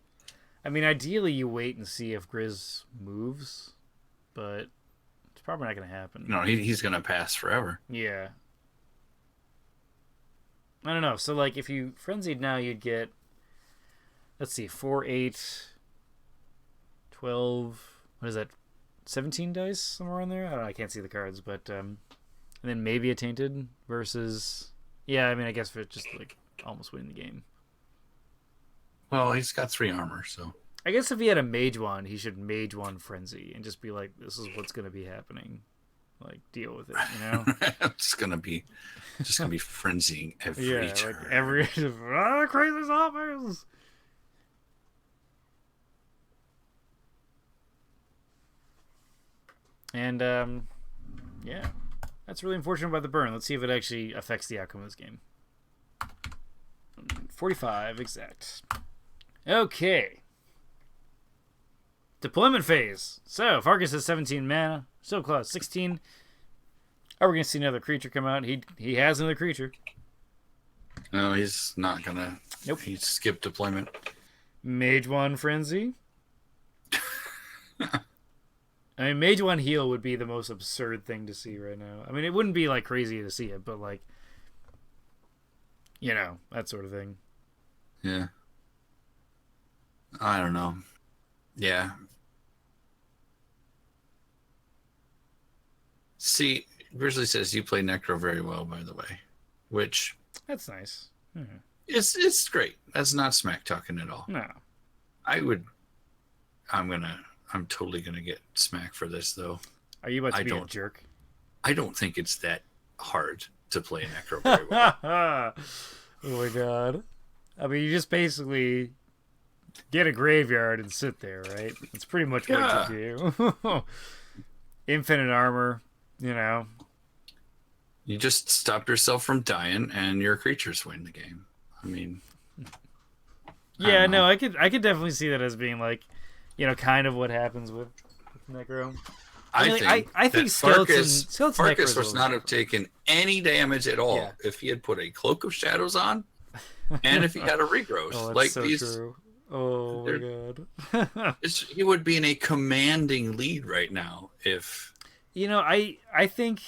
I mean, ideally, you wait and see if Grizz moves, but it's probably not going to happen. No, he's going to pass forever. Yeah. I don't know. So, like, if you frenzied now, you'd get, let's see, 4, 8, 12, what is that, 17 dice somewhere on there? I don't know, I can't see the cards, but, and then maybe a tainted versus, yeah, I mean, I guess for just, like, almost winning the game. Well, he's got 3 armor, so. I guess if he had a mage wand, he should mage wand frenzy and just be like, this is what's going to be happening. Like, deal with it, you know? It's gonna be frenzying every turn. Like every crazy zombies. And yeah, that's really unfortunate about the burn. Let's see if it actually affects the outcome of this game. 45 exact. Okay. Deployment phase. So Farkas has 17 mana. Silverclaw has 16. Are we gonna see another creature come out? He has another creature. No, he's not gonna. Nope. He skipped deployment. Mage Wand Frenzy. I mean, Mage Wand Heal would be the most absurd thing to see right now. I mean, it wouldn't be like crazy to see it, but like, you know, that sort of thing. Yeah. I don't know. Yeah. See, Grizzly says you play Necro very well, by the way, which That's nice. Mm-hmm. it's great. That's not smack talking at all. No. I'm totally gonna get smack for this though. Are you about to be a jerk? I don't think it's that hard to play Necro very well. Oh my god. I mean, you just basically get a graveyard and sit there, right? That's pretty much what you do. Infinite armor, you know. You just stop yourself from dying and your creatures win the game. I mean, yeah, no, I could definitely see that as being like, you know, kind of what happens with Necro. I think Skeleton Farkas was not have taken any damage at all if he had put a Cloak of Shadows on And if he had a regrowth, Oh, that's like so these, true. Oh my god. he would be in a commanding lead right now if. You know, I think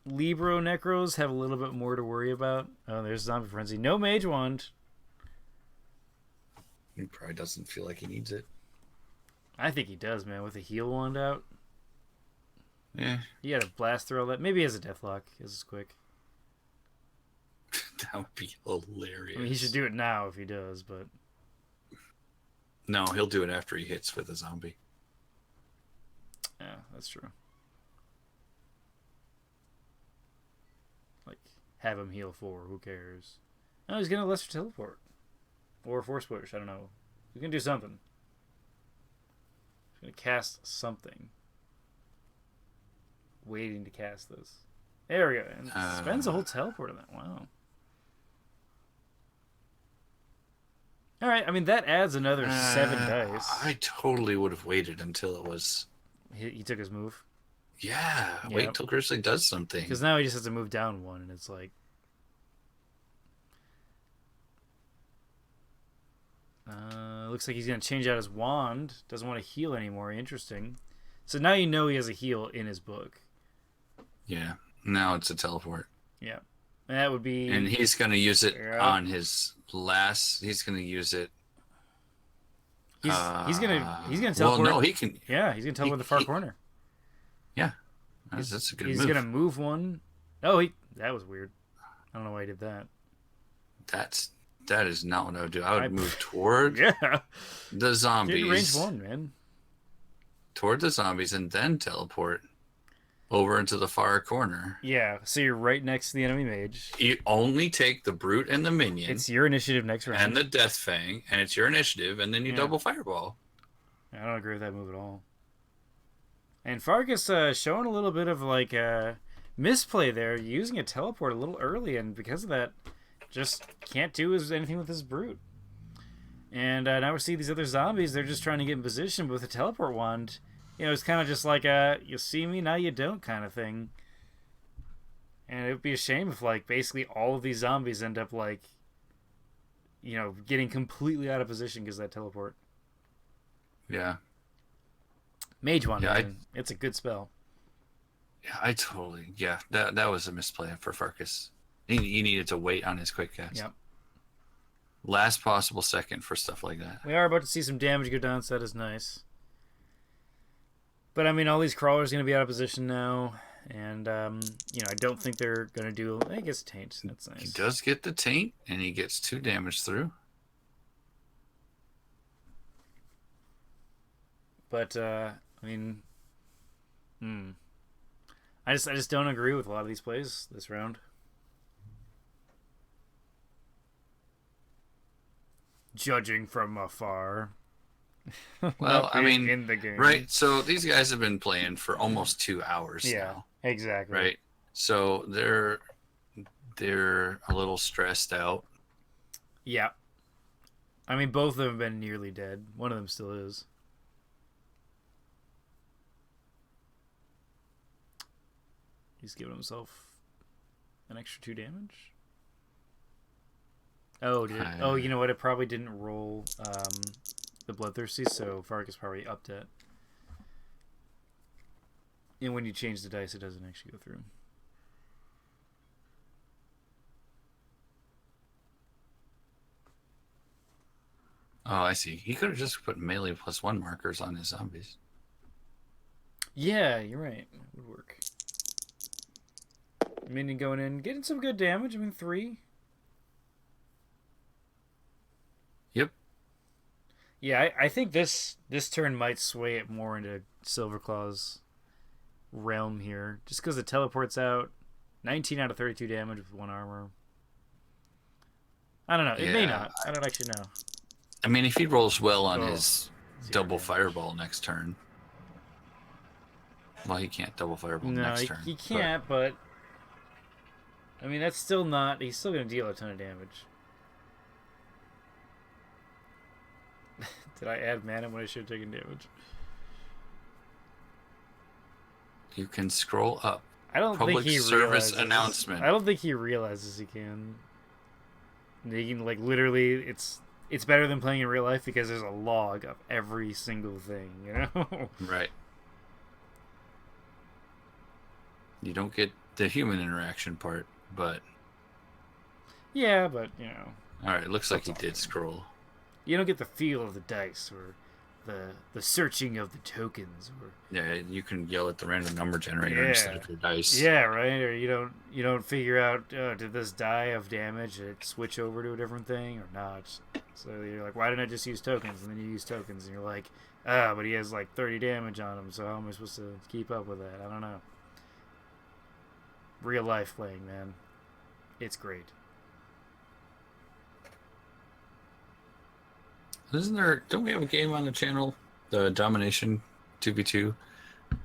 Libro Necros have a little bit more to worry about. Oh, there's Zombie Frenzy. No Mage Wand. He probably doesn't feel like he needs it. I think he does, man, with a heal wand out. Yeah. You got a blast throw that. Maybe he has a Deathlock. This is quick. That would be hilarious. I mean, he should do it now if he does, but... No, he'll do it after he hits with a zombie. Yeah, that's true. Like, have him heal 4. Who cares? No, he's gonna lesser teleport. Or force push. I don't know. He's gonna do something. He's gonna cast something. Waiting to cast this. There we go. And spends a whole teleport on that. Wow. Alright, I mean, that adds another 7 dice. I totally would have waited until it was... He took his move. Yeah, wait until Grizzly does something. Because now he just has to move down 1, and it's like... looks like he's going to change out his wand. Doesn't want to heal anymore. Interesting. So now you know he has a heal in his book. Yeah. Now it's a teleport. Yeah. And that would be... And he's going to use it on his last... He's going to use it... He's gonna teleport. Well, no, he can... Yeah, he's going to teleport the far corner. Yeah. That's a good move. He's going to move 1. Oh, that was weird. I don't know why he did that. That is not what I would do. I would move toward the zombies. Did range 1, man. Toward the zombies and then teleport over into the far corner. Yeah, so you're right next to the enemy mage. You only take the brute and the minion. It's your initiative next round. And the Death Fang, and it's your initiative, and then you double fireball. I don't agree with that move at all. And Farkas showing a little bit of like misplay there, using a teleport a little early, and because of that, just can't do anything with his brute. And now we see these other zombies, they're just trying to get in position, but with a teleport wand, you know, it's kind of just like a, you see me, now you don't kind of thing. And it would be a shame if, like, basically all of these zombies end up, like, you know, getting completely out of position because of that teleport. Yeah. Mage wand, it's a good spell. Yeah, that was a misplay for Farkas. He needed to wait on his quick cast. Yep. Last possible second for stuff like that. We are about to see some damage go down, so that is nice. But, I mean, all these crawlers are going to be out of position now. And, you know, I don't think they're going to do... I guess Taint. That's nice. He does get the Taint, and he gets 2 damage through. But, I mean... I just don't agree with a lot of these plays this round. Judging from afar. Well, I mean, in the game. Right? So these guys have been playing for almost 2 hours now. Exactly. Right? So they're a little stressed out. Yeah. I mean, both of them have been nearly dead. One of them still is. He's giving himself an extra 2 damage. Oh, did it? Oh, you know what? It probably didn't roll the Bloodthirsty, so Farkas probably upped it. And when you change the dice, it doesn't actually go through. Oh, I see. He could have just put melee +1 markers on his zombies. Yeah, you're right. It would work. Minion going in, getting some good damage. I mean, 3. Yep. Yeah, I think this turn might sway it more into Silverclaw's realm here. Just because it teleports out. 19 out of 32 damage with 1 armor. I don't know. It may not. I don't actually know. I mean, if he rolls well on his double fireball next turn. Well, he can't double fireball next turn. No, he can't, but... I mean, that's still not... He's still going to deal a ton of damage. Did I add mana when I should have taken damage? You can scroll up. I don't Public think he service realizes. announcement. I don't think he realizes he can. You can, like, literally, it's better than playing in real life because there's a log of every single thing, you know? Right. You don't get the human interaction part, but... Yeah, but, you know... Alright, it looks like he did scroll. You don't get the feel of the dice, or the searching of the tokens, or... Yeah, you can yell at the random number generator instead of your dice. Yeah, right? Or you don't figure out, did this die of damage, did it switch over to a different thing, or not? So you're like, why didn't I just use tokens? And then you use tokens, and you're like, but he has, like, 30 damage on him, so how am I supposed to keep up with that? I don't know. Real life playing, man. It's great. Don't we have a game on the channel, the Domination 2v2,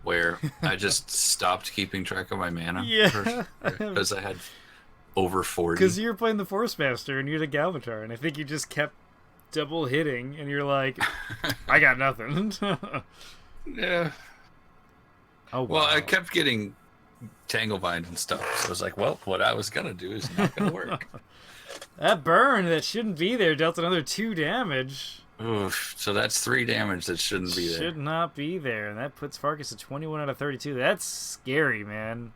where I just stopped keeping track of my mana? Yeah. Because I had over 40. Because you were playing the Force Master and you had a Galvatar, and I think you just kept double hitting, and you're like, I got nothing. Yeah. Oh, wow. Well, I kept getting Tanglevine and stuff, so I was like, well, what I was going to do is not going to work. That burn that shouldn't be there dealt another 2 damage. Oof, so that's 3 damage that shouldn't be there. Should not be there, and that puts Farkas at 21 out of 32. That's scary, man.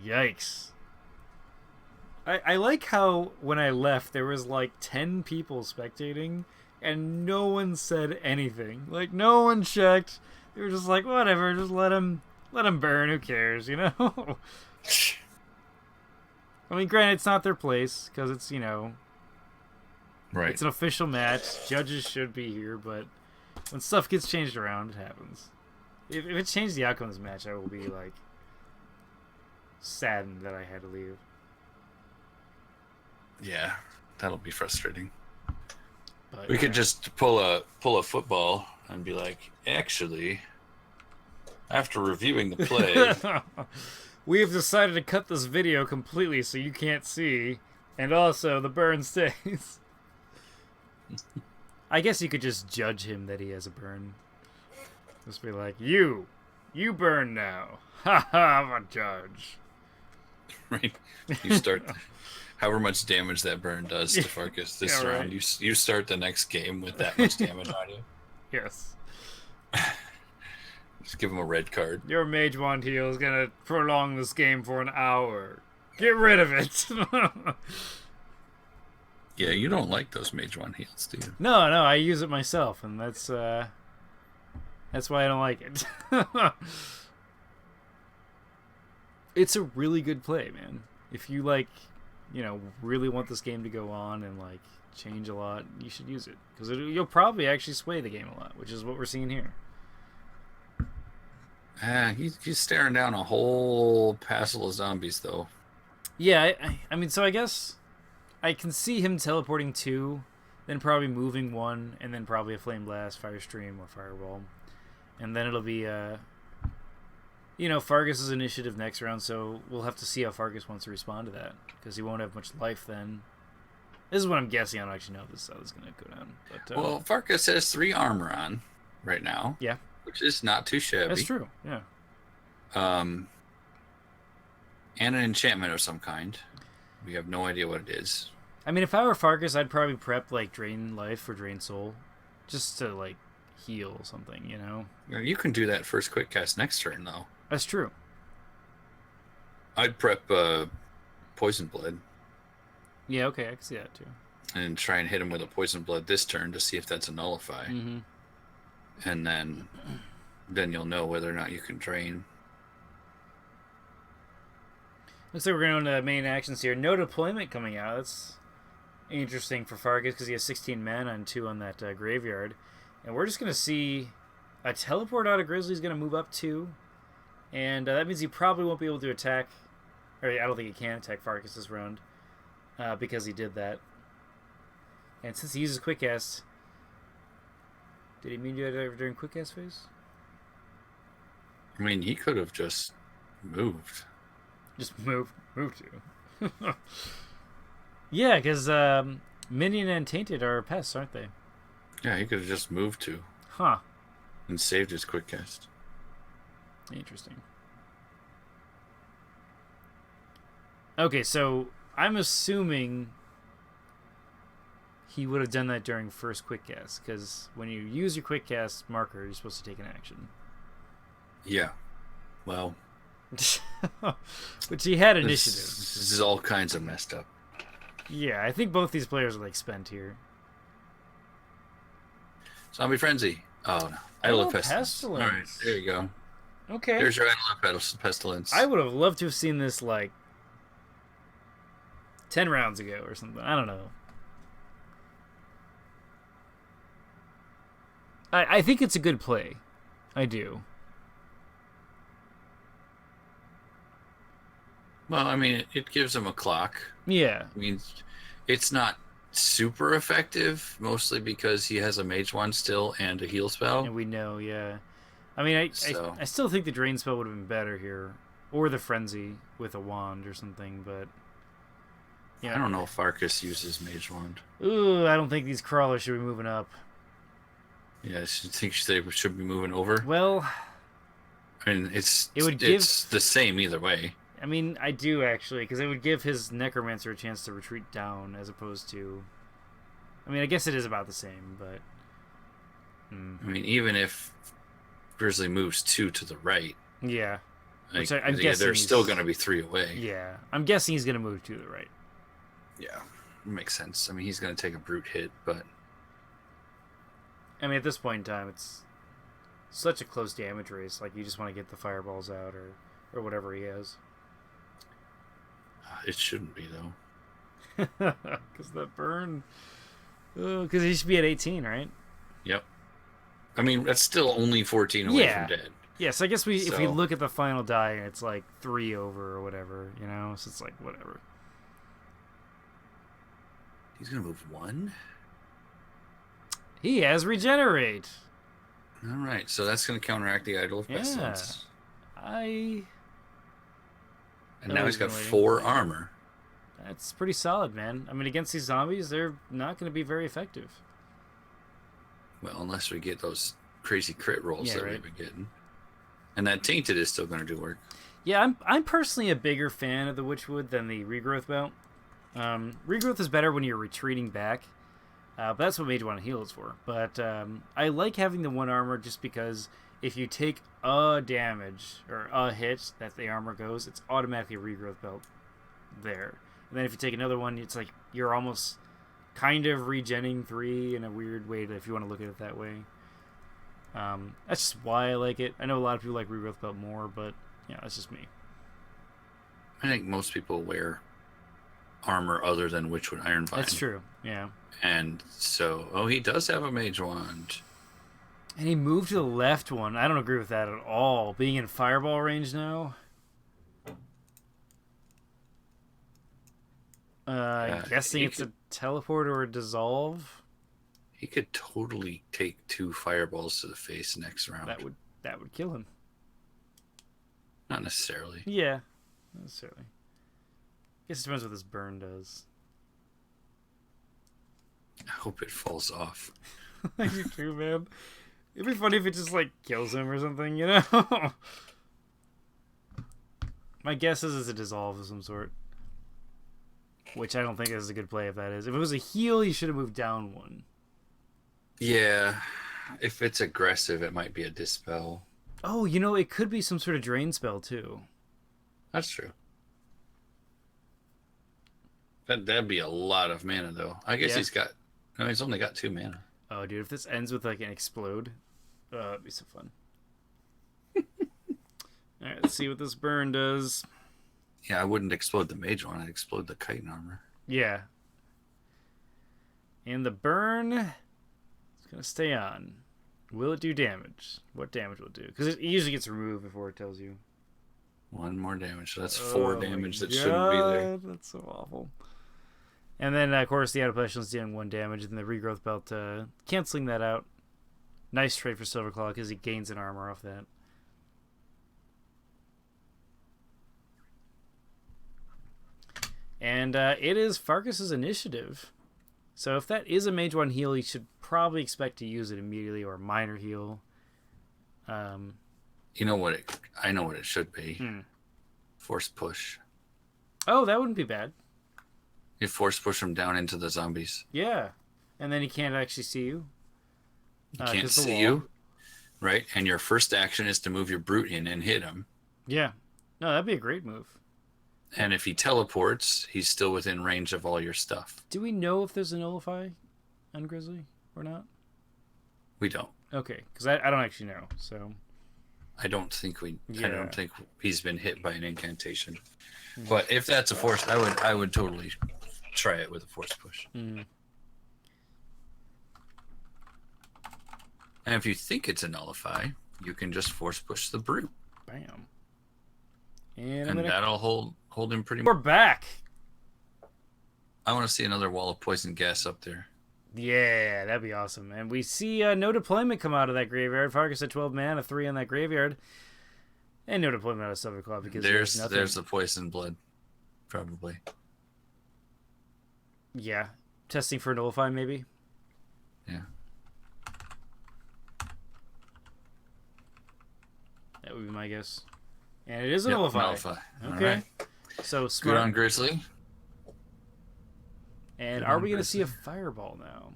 Yikes. I like how when I left there was like 10 people spectating and no one said anything. Like, no one checked. They were just like, whatever, just let him burn, who cares, you know? I mean, granted, it's not their place, because it's, you know... Right. It's an official match. Judges should be here, but when stuff gets changed around, it happens. If it changed the outcome of this match, I will be, like, saddened that I had to leave. Yeah, that'll be frustrating. But, we could just pull a football and be like, actually, after reviewing the play... We have decided to cut this video completely so you can't see, and also the burn stays. I guess you could just judge him that he has a burn. Just be like, you burn now. Ha ha, I'm a judge. Right. You start however much damage that burn does to Farkas this round. Right. You start the next game with that much damage on you. Yes. Just give him a red card. Your Mage Wand heal is gonna prolong this game for an hour. Get rid of it. Yeah, you don't like those Mage Wand heals, do you? No, I use it myself, and that's why I don't like it. It's a really good play, man. If you, like, you know, really want this game to go on and, like, change a lot, you should use it. Because you'll probably actually sway the game a lot, which is what we're seeing here. He's staring down a whole passel of zombies, though. Yeah, I mean, so I guess I can see him teleporting 2, then probably moving 1, and then probably a Flame Blast, Fire Stream, or Fireball. And then it'll be, you know, Farkas' initiative next round, so we'll have to see how Farkas wants to respond to that, because he won't have much life then. This is what I'm guessing. I don't actually know how this is going to go down. But, well, Farkas has 3 armor on right now. Yeah. Which is not too shabby. That's true, yeah. And an enchantment of some kind. We have no idea what it is. I mean, if I were Farkas, I'd probably prep, like, Drain Life or Drain Soul. Just to, like, heal something, you know? You can do that first quick cast next turn, though. That's true. I'd prep Poison Blood. Yeah, okay, I can see that, too. And try and hit him with a Poison Blood this turn to see if that's a Nullify. Mm-hmm. And then you'll know whether or not you can drain. Looks like we're going to main actions here. No deployment coming out. That's interesting for Farkas because he has 16 mana and 2 on that graveyard. And we're just going to see a teleport out of Grizzly's going to move up 2. And that means he probably won't be able to attack. Or I don't think he can attack Farkas this round because he did that. And since he uses Quick Cast... Did he mean to do it during Quick Cast phase? I mean, he could have just moved. Just move to. Yeah, because Minion and Tainted are pests, aren't they? Yeah, he could have just moved to. Huh. And saved his quick cast. Interesting. Okay, so I'm assuming he would have done that during first quick cast, because when you use your quick cast marker, you're supposed to take an action. Yeah. Well, which he had initiative. This is all kinds of messed up. Yeah, I think both these players are like spent here. Zombie Frenzy. Oh no. Idol of Pestilence. All right, there you go. Okay. There's your Idol of Pestilence. I would have loved to have seen this like 10 rounds ago or something. I don't know. I think it's a good play. I do. Well, I mean, it gives him a clock. Yeah. I mean, it's not super effective, mostly because he has a mage wand still and a heal spell. And we know, yeah. I mean, I still think the drain spell would have been better here, or the frenzy with a wand or something. But yeah, I don't know if Farkas uses mage wand. Ooh, I don't think these crawlers should be moving up. Yeah, I think they should be moving over. Well, I mean, it's the same either way. I mean, I do actually, because it would give his Necromancer a chance to retreat down as opposed to... I mean, I guess it is about the same, but... I mean, even if Grizzly moves 2 to the right... Yeah. Like, which I'm guessing they're still going to be 3 away. Yeah. I'm guessing he's going to move to the right. Yeah. Makes sense. I mean, he's going to take a brute hit, but... I mean, at this point in time, it's such a close damage race. Like, you just want to get the fireballs out or whatever he has. It shouldn't be, though. Because that burn... Because he should be at 18, right? Yep. I mean, that's still only 14 away from dead. Yeah, so I guess if we look at the final die, and it's like 3 over or whatever, you know? So it's like, whatever. He's going to move 1? He has Regenerate. All right, so that's going to counteract the Idol of Pestilence. And now he's got 4 armor. That's pretty solid, man. I mean, against these zombies, they're not going to be very effective. Well, unless we get those crazy crit rolls we've been getting. And that Tainted is still going to do work. Yeah, I'm personally a bigger fan of the Witchwood than the Regrowth belt. Regrowth is better when you're retreating back. But that's what Mage Wand Heal is for. But I like having the 1 armor just because if you take a damage or a hit that the armor goes, it's automatically a Regrowth belt there. And then if you take another one, it's like you're almost kind of regenning 3 in a weird way if you want to look at it that way. That's just why I like it. I know a lot of people like Regrowth belt more, but yeah, that's just me. I think most people wear armor other than Witchwood Ironvine. That's true, yeah. And so, he does have a mage wand. And he moved to the left one. I don't agree with that at all. Being in fireball range now. Guessing it's a teleport or a dissolve. He could totally take 2 fireballs to the face next round. That would kill him. Not necessarily. Yeah, not necessarily. Guess it depends what this burn does. I hope it falls off. You too, man. It'd be funny if it just like kills him or something, you know? My guess is it's a dissolve of some sort. Which I don't think is a good play if that is. If it was a heal, he should have moved down 1. Yeah. If it's aggressive, it might be a dispel. Oh, you know, it could be some sort of drain spell too. That's true. That'd be a lot of mana, though. I guess he's only got 2 mana. Oh, dude, if this ends with like an explode, it'd be so fun. All right, let's see what this burn does. Yeah, I wouldn't explode the mage one. I'd explode the chitin armor. Yeah. And the burn is going to stay on. Will it do damage? What damage will it do? Because it usually gets removed before it tells you. 1 more damage. So that's 4 damage that shouldn't be there. That's so awful. And then, of course, the Idol of Pestilence dealing 1 damage, and the Regrowth Belt canceling that out. Nice trade for Silverclaw because he gains an armor off that. And it is Farkas' initiative. So if that is a Mage 1 heal, you should probably expect to use it immediately, or a minor heal. You know what? I know what it should be. Force push. Oh, that wouldn't be bad. You force push him down into the zombies. Yeah. And then he can't actually see you. He can't 'Cause the see wall. you, right? And your first action is to move your brute in and hit him. Yeah. No, that'd be a great move. And if he teleports, he's still within range of all your stuff. Do we know if there's a nullify on Grizzly or not? We don't. Okay, because I don't actually know. So I don't think Yeah. I don't think he's been hit by an incantation. But if that's a force, I would totally try it with a force push. Mm. And if you think it's a nullify, you can just force push the brute, Bam. And, and that'll hold him pretty we're much. back. I want to see another wall of poison gas up there. Yeah, that'd be awesome. And we see no deployment come out of that graveyard. Farkas at 12 mana, 3 on that graveyard. And no deployment out of Silverclaw because there's nothing. There's the poison blood, probably. Yeah. Testing for nullify, maybe? Yeah. That would be my guess. And it is a Yep, nullify. nullify. Okay. All right. So Good smart. on Grizzly. And Good are on we going to see a Grizzly. fireball now?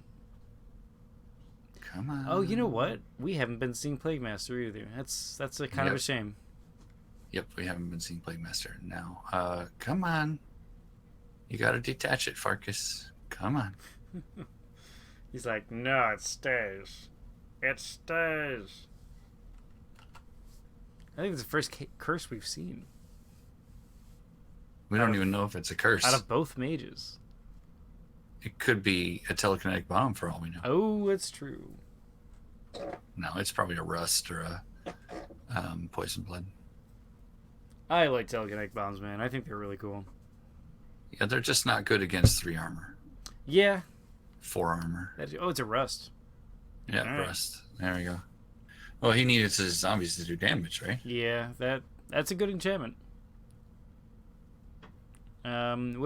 Come on. Oh, you know what? We haven't been seeing Plague Master either. That's a kind of a shame. Yep, we haven't been seeing Plague Master now. Come on. You got to detach it, Farkas. Come on. He's like, no, it stays. It stays. I think it's the first curse we've seen. We don't even know if it's a curse. Out of both mages. It could be a telekinetic bomb for all we know. Oh, it's true. No, it's probably a rust or a poison blood. I like telekinetic bombs, man. I think they're really cool. Yeah, they're just not good against 3 armor. Yeah. 4 armor. Oh, it's a rust. Yeah, All right. rust. There we go. Well, he needed his zombies to do damage, right? Yeah, that's a good enchantment. Would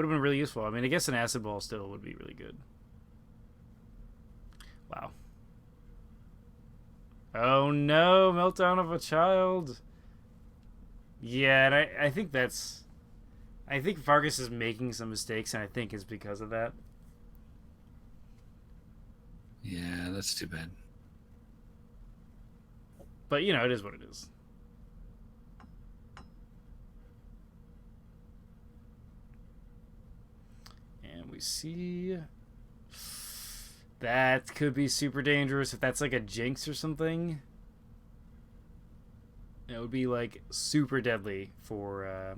have been really useful. I mean, I guess an acid ball still would be really good. Wow. Oh no, meltdown of a child. Yeah, and I think that's... I think Farkas is making some mistakes, and I think it's because of that. Yeah, that's too bad. But, you know, it is what it is. And we see... That could be super dangerous if that's like a jinx or something. It would be like super deadly for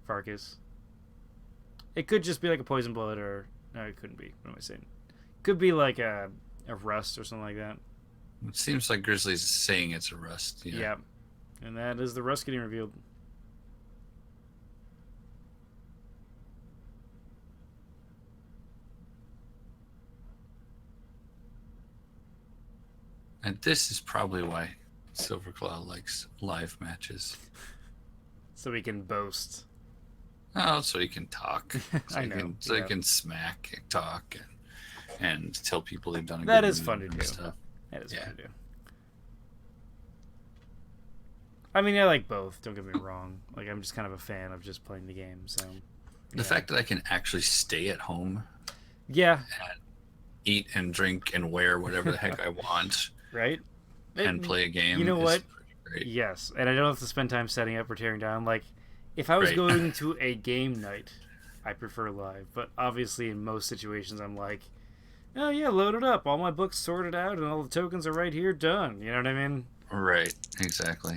Farkas. It could just be like a poison blood or... No, it couldn't be. What am I saying? Could be like a rust or something like that. It seems like Grizzly's saying it's a rust. Yeah. And that is the rust getting revealed. And this is probably why Silverclaw likes live matches. So we can boast. Oh, so he can talk. So I know. He can smack and talk and tell people they've done a That good is move fun to and do. stuff. That is Yeah. fun to do. I mean, I like both. Don't get me wrong. Like, I'm just kind of a fan of just playing the game. So The fact that I can actually stay at home, yeah, eat and drink and wear whatever the heck I want, right. and play a game. You know is what? pretty great. Yes, and I don't have to spend time setting up or tearing down. Like, if I was Right. going to a game night, I prefer live. But obviously, in most situations, I'm like, oh yeah, load it up. All my books sorted out, and all the tokens are right here, done. You know what I mean? Right, exactly.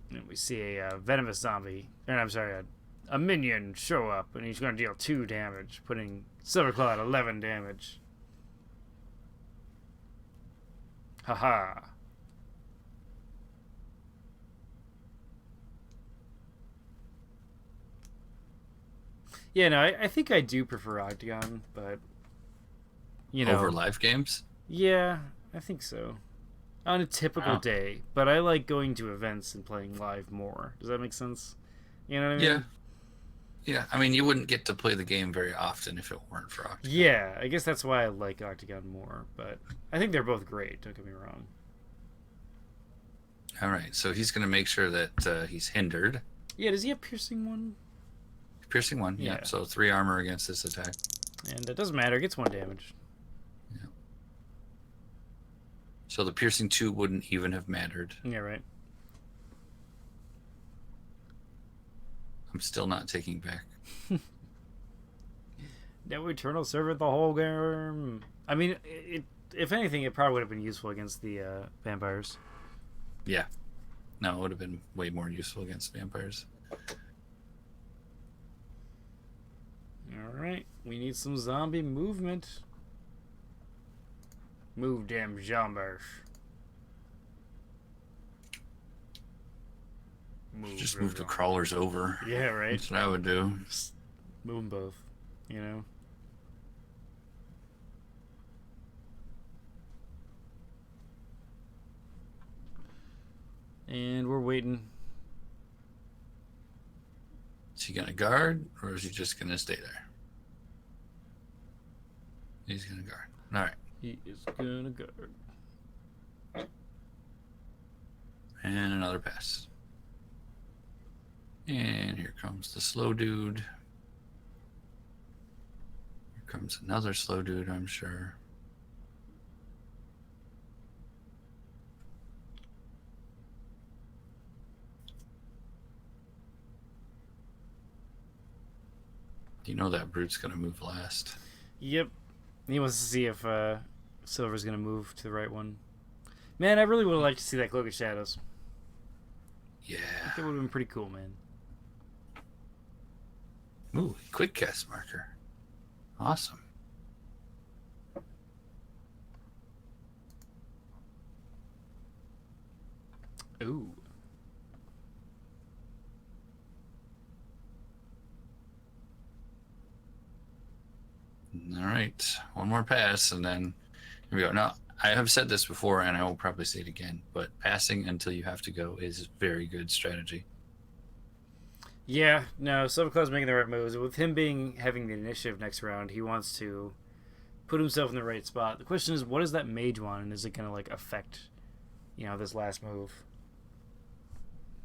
And we see a venomous zombie, and I'm sorry, a minion show up, and he's going to deal 2 damage, putting Silverclaw at 11 damage. Haha. Yeah, no, I think I do prefer Octagon, but you know, Over live games? yeah, I think so. On a typical Wow. day, but I like going to events and playing live more. Does that make sense? You know what I mean? Yeah. Yeah, I mean, you wouldn't get to play the game very often if it weren't for Octagon. Yeah, I guess that's why I like Octagon more, but I think they're both great, don't get me wrong. All right, so he's going to make sure that he's hindered. Yeah, does he have piercing one? piercing 1. Yeah. Yeah. So 3 armor against this attack. And it doesn't matter. It gets 1 damage. Yeah. So the piercing 2 wouldn't even have mattered. Yeah, right. I'm still not taking back. No eternal servant the whole game. I mean, if anything, it probably would have been useful against the vampires. Yeah. No, it would have been way more useful against vampires. Alright, we need some zombie movement. Move them zombies. Just move the crawlers over. Yeah, right. That's what I would do. Just move them both, you know? And we're waiting. Is he going to guard, or is he just going to stay there? He's going to guard. All right. He is gonna guard. And another pass. And here comes the slow dude. Here comes another slow dude, I'm sure. You know that brute's going to move last. Yep. He wants to see if Silver's gonna move to the right one. Man, I really would have liked to see that Cloak of Shadows. Yeah. I think it would have been pretty cool, man. Ooh, quick cast marker. Awesome. Ooh. All right. One more pass, and then here we go. Now, I have said this before, and I will probably say it again, but passing until you have to go is very good strategy. Yeah, no, Silverclaw's making the right moves. With him having the initiative next round, he wants to put himself in the right spot. The question is, what does that mage want, and is it gonna affect, this last move?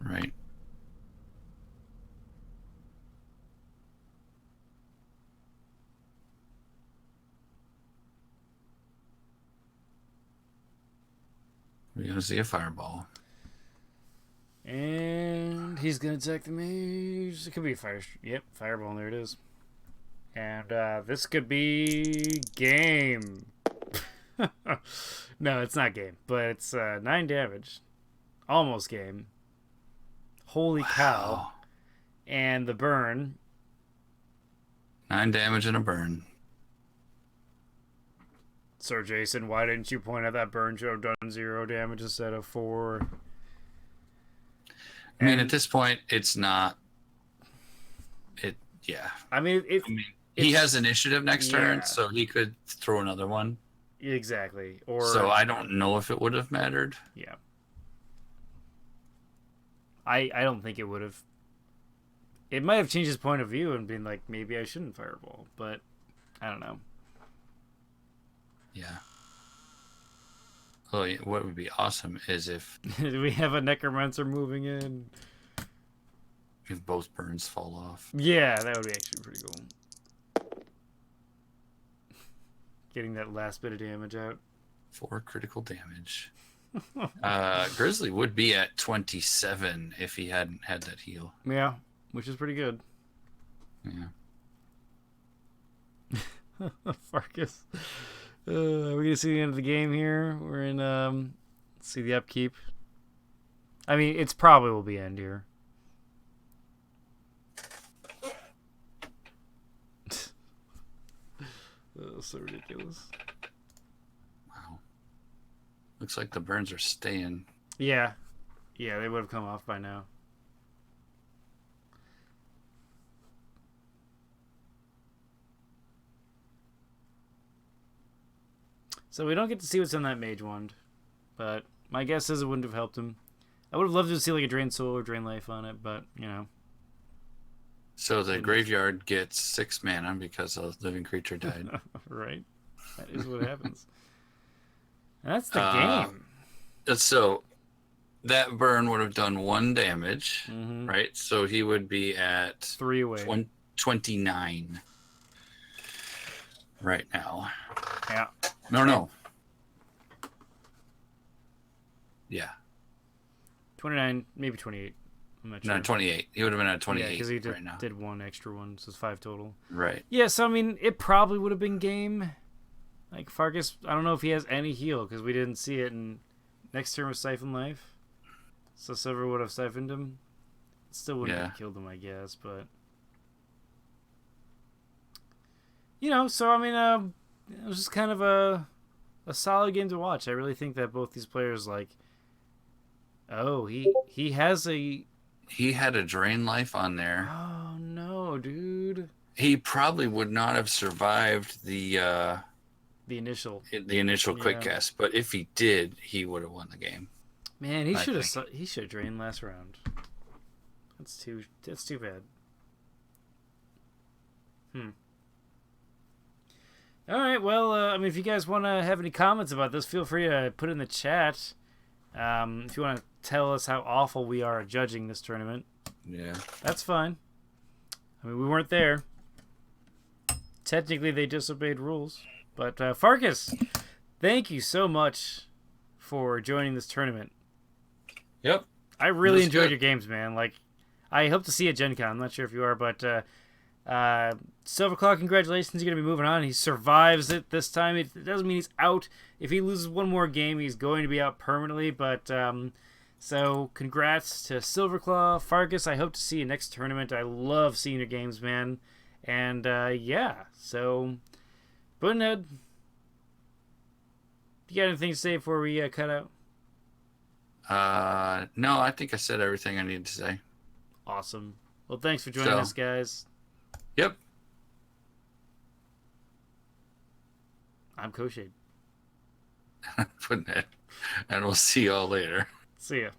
Right. We're going to see a fireball. And he's going to attack the mage. It could be a fire. Yep, fireball. There it is. And this could be game. No, it's not game. But it's 9 damage. Almost game. Holy cow. And the burn. 9 damage and a burn. Sir Jason, why didn't you point out that burn should have done 0 damage instead of 4? I mean, at this point, it's not. Yeah. He has initiative next turn, so he could throw another one. Exactly. So I don't know if it would have mattered. Yeah. I don't think it would have. It might have changed his point of view and been like, maybe I shouldn't fireball, but I don't know. Yeah. Oh, yeah, what would be awesome is if we have a Necromancer moving in. If both burns fall off. Yeah, that would be actually pretty cool. Getting that last bit of damage out. 4 critical damage. Grizzly would be at 27 if he hadn't had that heal. Yeah, which is pretty good. Yeah. Farkas. We're gonna see the end of the game here. We're in let's see the upkeep. I mean, it's probably will be end here. Oh, so ridiculous. Wow. Looks like the burns are staying. Yeah. Yeah, they would have come off by now. So we don't get to see what's in that mage wand, but my guess is it wouldn't have helped him. I would have loved to see a drain soul or drain life on it, but So the graveyard gets 6 mana because a living creature died. Right. That is what happens. And that's the game. So that burn would have done 1 damage, right? So he would be at 3 away. 29 right now. Yeah. No. Yeah. 29, maybe 28. I'm not sure. No, 28. He would have been at 28 because he right now. did one extra one, so it's 5 total. Right. Yeah, so I mean, it probably would have been game. Like Farkas, I don't know if he has any heal because we didn't see it. And next turn was Siphon Life, so Silver would have siphoned him. Still wouldn't have killed him, I guess, but So I mean, it was just kind of a solid game to watch. I really think that both these players, like, he has a. He had a drain life on there. Oh no, dude! He probably would not have survived the initial quick cast, but if he did, he would have won the game. Man, he should have drained last round. That's too bad. All right, well, I mean, if you guys want to have any comments about this, feel free to put it in the chat. If you want to tell us how awful we are at judging this tournament, that's fine. I mean, we weren't there. Technically, they disobeyed rules. But Farkas, thank you so much for joining this tournament. Yep. I really enjoyed your games, man. Like, I hope to see you at Gen Con. I'm not sure if you are, but Silverclaw, congratulations. You're going to be moving on. He survives it this time. It doesn't mean he's out. If he loses one more game, he's going to be out permanently. But so congrats to Silverclaw. Farkas, I hope to see you next tournament. I love seeing your games, man. And so Puddnhead, you got anything to say before we cut out? No, I think I said everything I needed to say. Awesome. Well, thanks for joining us, guys. Yep. I'm Koshade. Puddnhead. And we'll see y'all later. See ya.